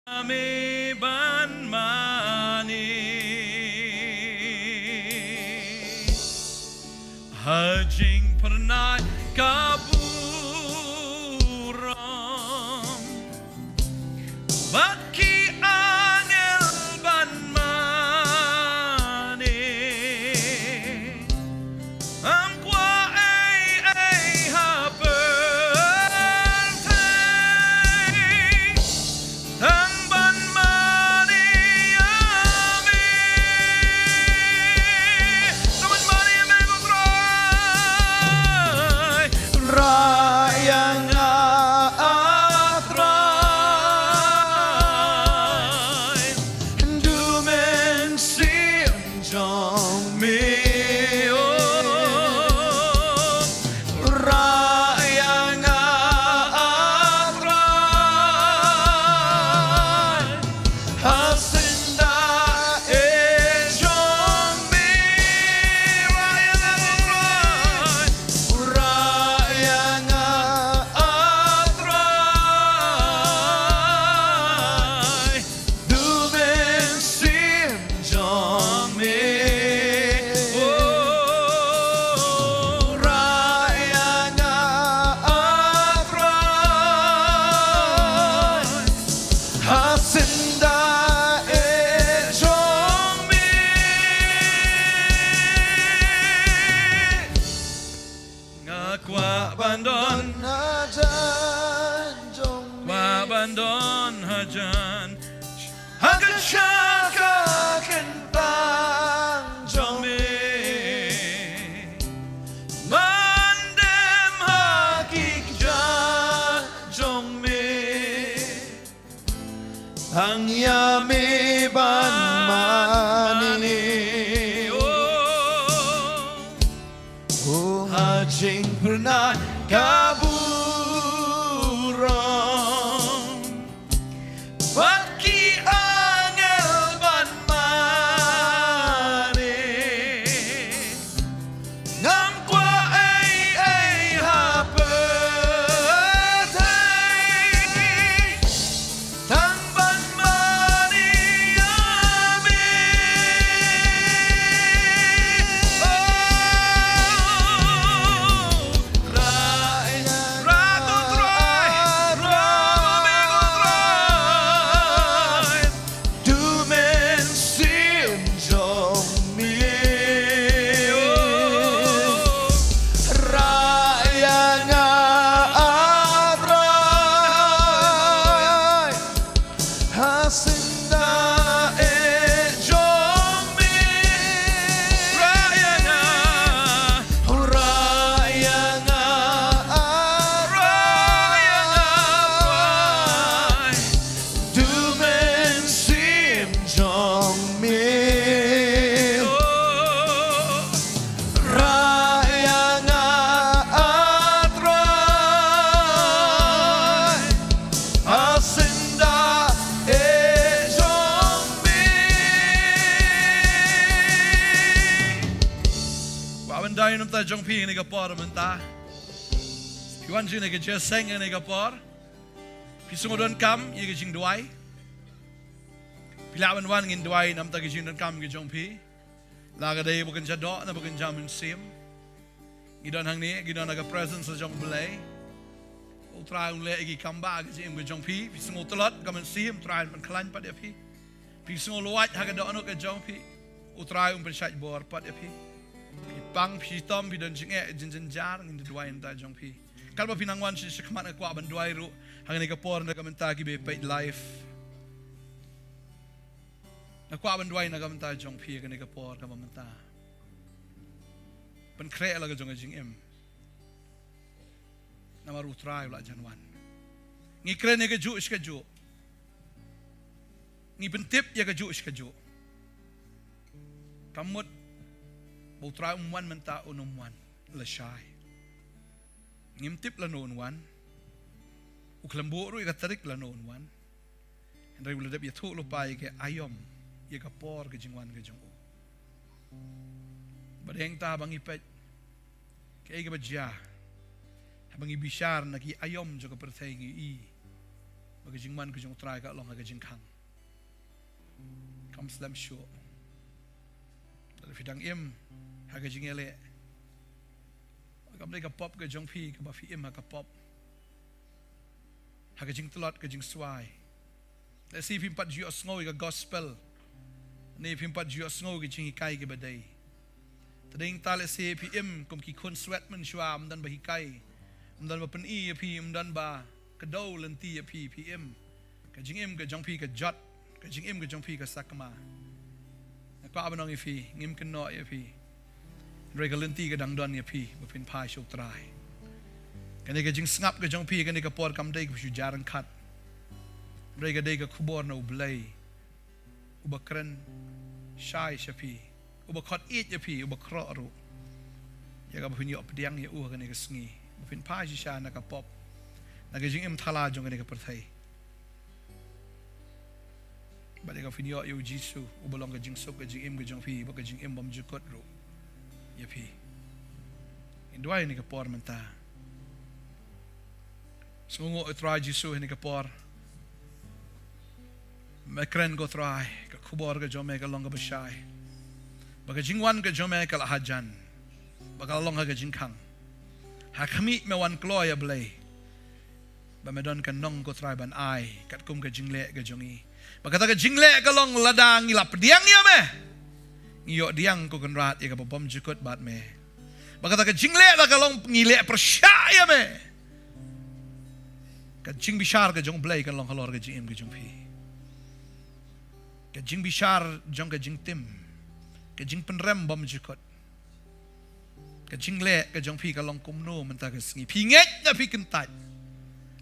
C: tame ban mani hajing pernah kaburam baki angel ban mani angkwa habertay tang ban bandon hajan hagad shaka kentang jome mandem hakik jan jome ang yame ban mani oh hajing pernah kaburam baki Awan dai nam ta jong pi ni ka por menta. Piwan jing ni ka je seng ni ka por. Pi sungo don kam ye ka jing duai. Pilawan wan ngin duai nam ta ka jing don kam ka jong pi. La ka dai bukan jado na bukan jamin sim. Gidon hang ni gidon aga presence sa jong belai. Try un le igi kamba ga jim ga jong pi sungo tolot ga man sim try man klan pat ya pi sungo luat ha ga do no ga jong pi try un pensat bor pat ya pi pang pi tom pi don jing e jin jar ngin duai nda jong pi kal ba pinang wan si khmat na kwa ban duai ru hang ni ga por na ga man ta ki be pay life na kwa ban duai na ga man ta jong pi ga ni ga por ga man ta ban kre la ga jong jing em nama rutrai ulah janwan. Ngi keren ya keju iskeju. Ngi pentip ya keju iskeju. Kamut rutrai umwan menta unumwan lesai. Ngi mentip la nunwan. Uklembu ru ya tarik la nunwan. Hendai ulah dep ya tu lupa ya ke ayom ya kapor ke jingwan ke jongu. Badeng ta bangi pet ke ke bajia. Habang ibishar na ki ayom jo ka perthai ngi I bagi jingman ku jong try ka long ka jingkhang kam slam sho fidang im ha ka jingele kam ka pop ka jong pi ka ba fi im ha ka pop ha ka jing tlot ka jing swai let's see if him pat ju sngoy ka gospel ni him pat ju sngoy ka jing kai ka badai tading tale se pi im kom ki khon sweat man shwam dan ba hi kai dan ba pen I pi dan ba kedau lenti pi PM ka jing em ka jong pi ka jot ka jing em ka jong pi ka sakma na ka abanong ifi ngim kan no pi re ka lenti ka dang don pi ba pin pai show try ka ne ka jing snap ka jong pi ka ne ka por kam dai ku shu jarang khat re ka dai ka khubor no blai uba kren shai shapi uba khot it pi uba kro ru ya ka ba pin yo pdiang ya u ka ne ka sngi Pin pa siya nakapop. Nagajing im thala jong ka perthai. Balik ka finyo yu jisu ubalong ka jing sok ka jing im ka jong pi ba ka jing im bam jukot ro. Ya pi. Indway ni ka por menta. Sungo try jisu ni ka por. Makren go try ka kubor ka jome ka long ka bashay. Ba ka jingwan ka jome ka lahajan. Ba ka long ka jingkhang. Hakami me wan kloya blay ba medon kan nong ko try ban ai kat kum ka jingle ka jongi ba kata ka jingle ka long ladang ilap diang ya me ngiyo diang ko kan rat ya ka bom jukot bat me ba kata ka jingle la ka long ngile persya ya me ka jing bishar ka jong blay kan long halor ka jing ka jong pi ka jing bishar jong ka jing tim ka jing penrem bom jukot ka jingle ka jong pi ka long kumno menta ka sngi pi nget na pi kentat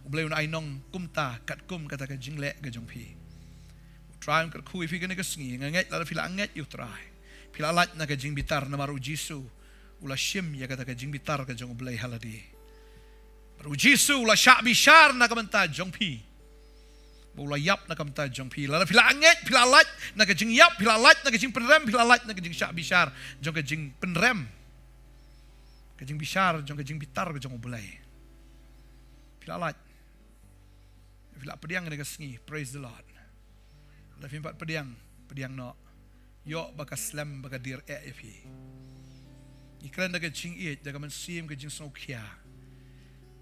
C: ublay un ainong kumta kat kum kata ka jingle ka jong pi try ka kui pi ka sngi nget la fila nget you try pila lat na ka jing bitar na maru jisu ula shim ya kata ka jing bitar ka jong ublay haladi maru jisu ula sha bishar na ka menta jong pi ula yap na ka menta jong pi la fila nget pila lat na ka jing yap pila lat na ka jing penrem pila lat na ka jing sha bishar jong ka jing penrem kajing bishar jong kajing bitar ka jong bulai pila lat pila pediang ni ka sngi praise the lord la fimpat pediang no yo baka slam baka dir e fi ikran da ka jing it da ka man sim ka jing so kya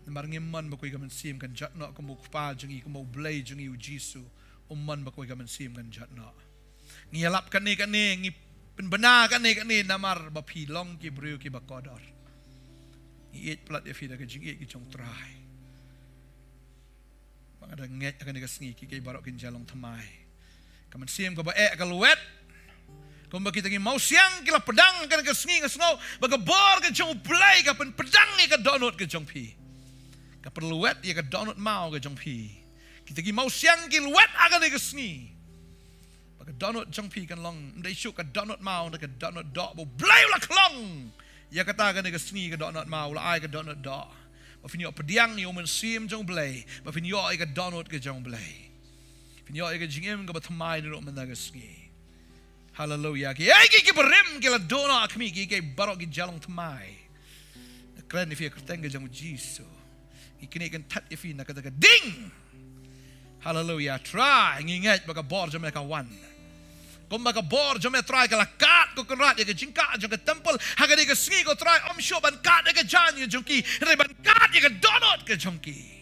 C: namar ngimman ba ko ka man sim kan jat no ka mo pa jing I ka mo bulai jing I jisu umman ba ko ka man sim kan jat no ngiyalap kan ni ngi penbena kan ni namar ba pilong ki bru ki ba kodor Iit plat ya fida ka jing iit ki jong try. Bang ada nget akan ka sngi ki kay barok kin jalong thamai. Kaman siem ka ba ka luwet. Kung ba kita ki mau siang kila pedang kan ka sngi ka sngo baga bor ka jong play ka pen pedang ni ka donut ka jong pi. Ka perluwet ya ka donut mau ka jong pi. Kita ki mau siang ki luwet akan ka sngi. Baga donut jong pi kan long ndai syuk ka donut mau ka donut dok bo blay la klong. Ya kata kan ka sngi ka donut mau la ai ka donut do. Ba finyo pediang ni omen sim jong blay. Ba finyo ai ka donut ka jong blay. Finyo ai ka jingem ka ba thamai ni ro man ka sngi. Hallelujah. Ki berem ki la dona akmi ki barok ki jalong tmai. Keren if kerteng ke jang Jisu. Ki kan tat if na kata ding. Hallelujah. Try ngingat baka bor jam ka wan. Kom baka bor jam try ka lakat ko kenrat ke jingka jang ke temple hagade ke sngi ko try sho ban kat ke jan ye jongki reban kat ye ke donot ke jongki.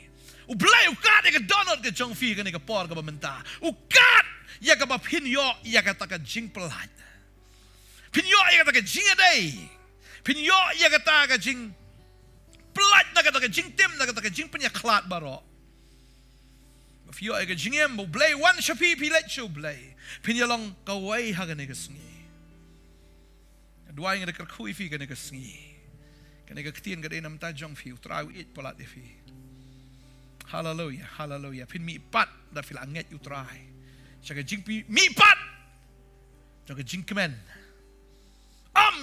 C: U blai u kat ye ke donot ke jong fi ke por ka bamenta. U kat ya ka ba pin yo ya ka ta ka jing pelat. Pin yo ya ka ta ka jing adai. Pin yo ya ka ta ka jing pelat na ka ta ka jing tim na ka ta ka jing penya klat baro. Fio ya ka jing em bu blai wan shapi pi let show blai. Pin ya long ka wai ha ka ne ka sngi. Dua yang ada kerkui fi ka ne ka sngi. Ka ne ka ktien ka de nam ta jong fi trau it pelat de fi. Hallelujah, hallelujah. Pin mi pat da fil anget you try. Syaga jing mi pat. Syaga jing kemen.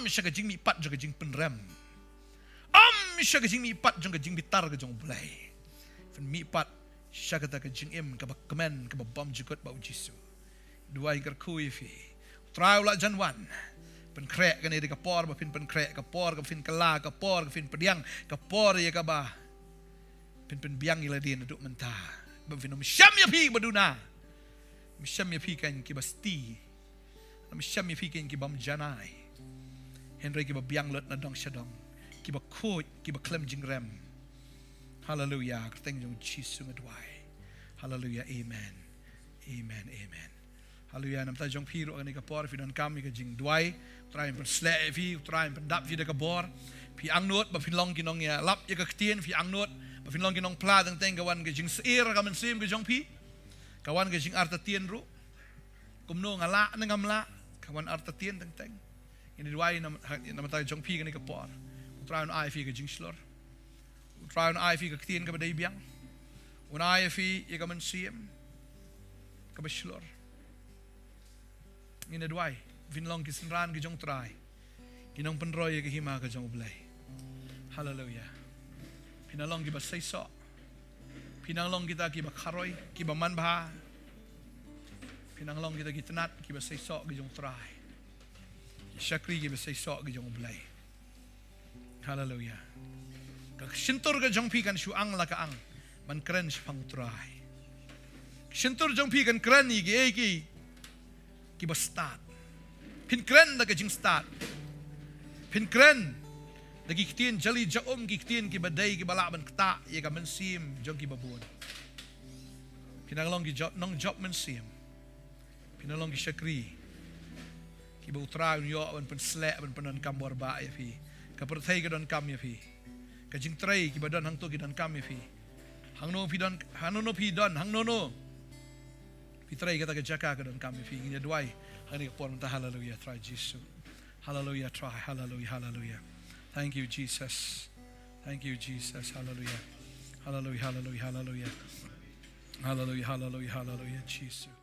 C: Syaga jing mi pat syaga jing penrem. Syaga jing mi pat syaga jing bitar ke jong bulai. Fin mi pat syaga ta ke jing im ke kemen ke bom jukut bau Jisu. Dua ingkar kui fi. Try ulah janwan. Pen krek ke ni de kapor ba fin pen krek kapor ke fin kela kapor ke fin pediang kapor ye ka ba. Pen biang ila dia duduk mentah. Ba fin syam ya pi baduna. Misham ya pi kan ki basti. Misham ya pi kan ki bam janai. Henry ki ba biang lot na dong syadong. Ki ba kot ki ba klem jingrem. Hallelujah. Kerteng jong Jisu ngadwai. Hallelujah. Amen. Amen. Amen. Hallelujah. Nam ta jong pi ro ni ka por fi don kam ka jing dwai. Try pen slek fi, try pen dap fi de ka bor. Pi ang not ba fin long ki nong ya lap ya ka ktien fi ang not. Ba fin long ki nong pla teng teng kawan ka jing seir ka men sim ka jong pi. Kawan ke jing arta tien ru. Kumno ngala ngamla. Kawan arta tien teng teng. Ini dua nama tayo jong pi ke ni kapor. Utrayon ai fi ke jing slor. Utrayon ai fi ke tien ke badai biang. Unai fi ye ka mensiem. Ke beslor. Ini dua. Vinlong ki sinran ke jong trai. Kinong penroy ke hima ke jong blai. Hallelujah. Pinalong ki basay so. Pinanglong kita kiba karoy, kiba manbha. Pinanglong kita gitanat, kiba saysok gijong try. Syakri kiba saysok gijong blay. Hallelujah. Kagsintur ka jong pi kan syuang la kaang, man keren sypang try. Kagsintur jong pi kan keren igi kiba start. Pin keren da gijong start. Pin keren Dagi kitien jali jaom ki kitien ki badai ki balaban kta ye ka mensim jong ki babun. Pinanglong ki job nong job mensim. Pinanglong ki syakri. Ki ba utra yo ban pen slek ban penan kambor ba ya fi. Ka perthai ka don kam ya fi. Ka jing trai ki badon hang to ki don kam ya fi. Hang no pi don hanono pi don hang no. Pi trai ka ta ka jaka ka don kam ya fi. Ngi dwai hani ka pon ta hallelujah try Jisu. Hallelujah try hallelujah hallelujah. Thank you, Jesus. Thank you, Jesus. Hallelujah. Hallelujah, hallelujah, hallelujah. Hallelujah, hallelujah, hallelujah, Jesus.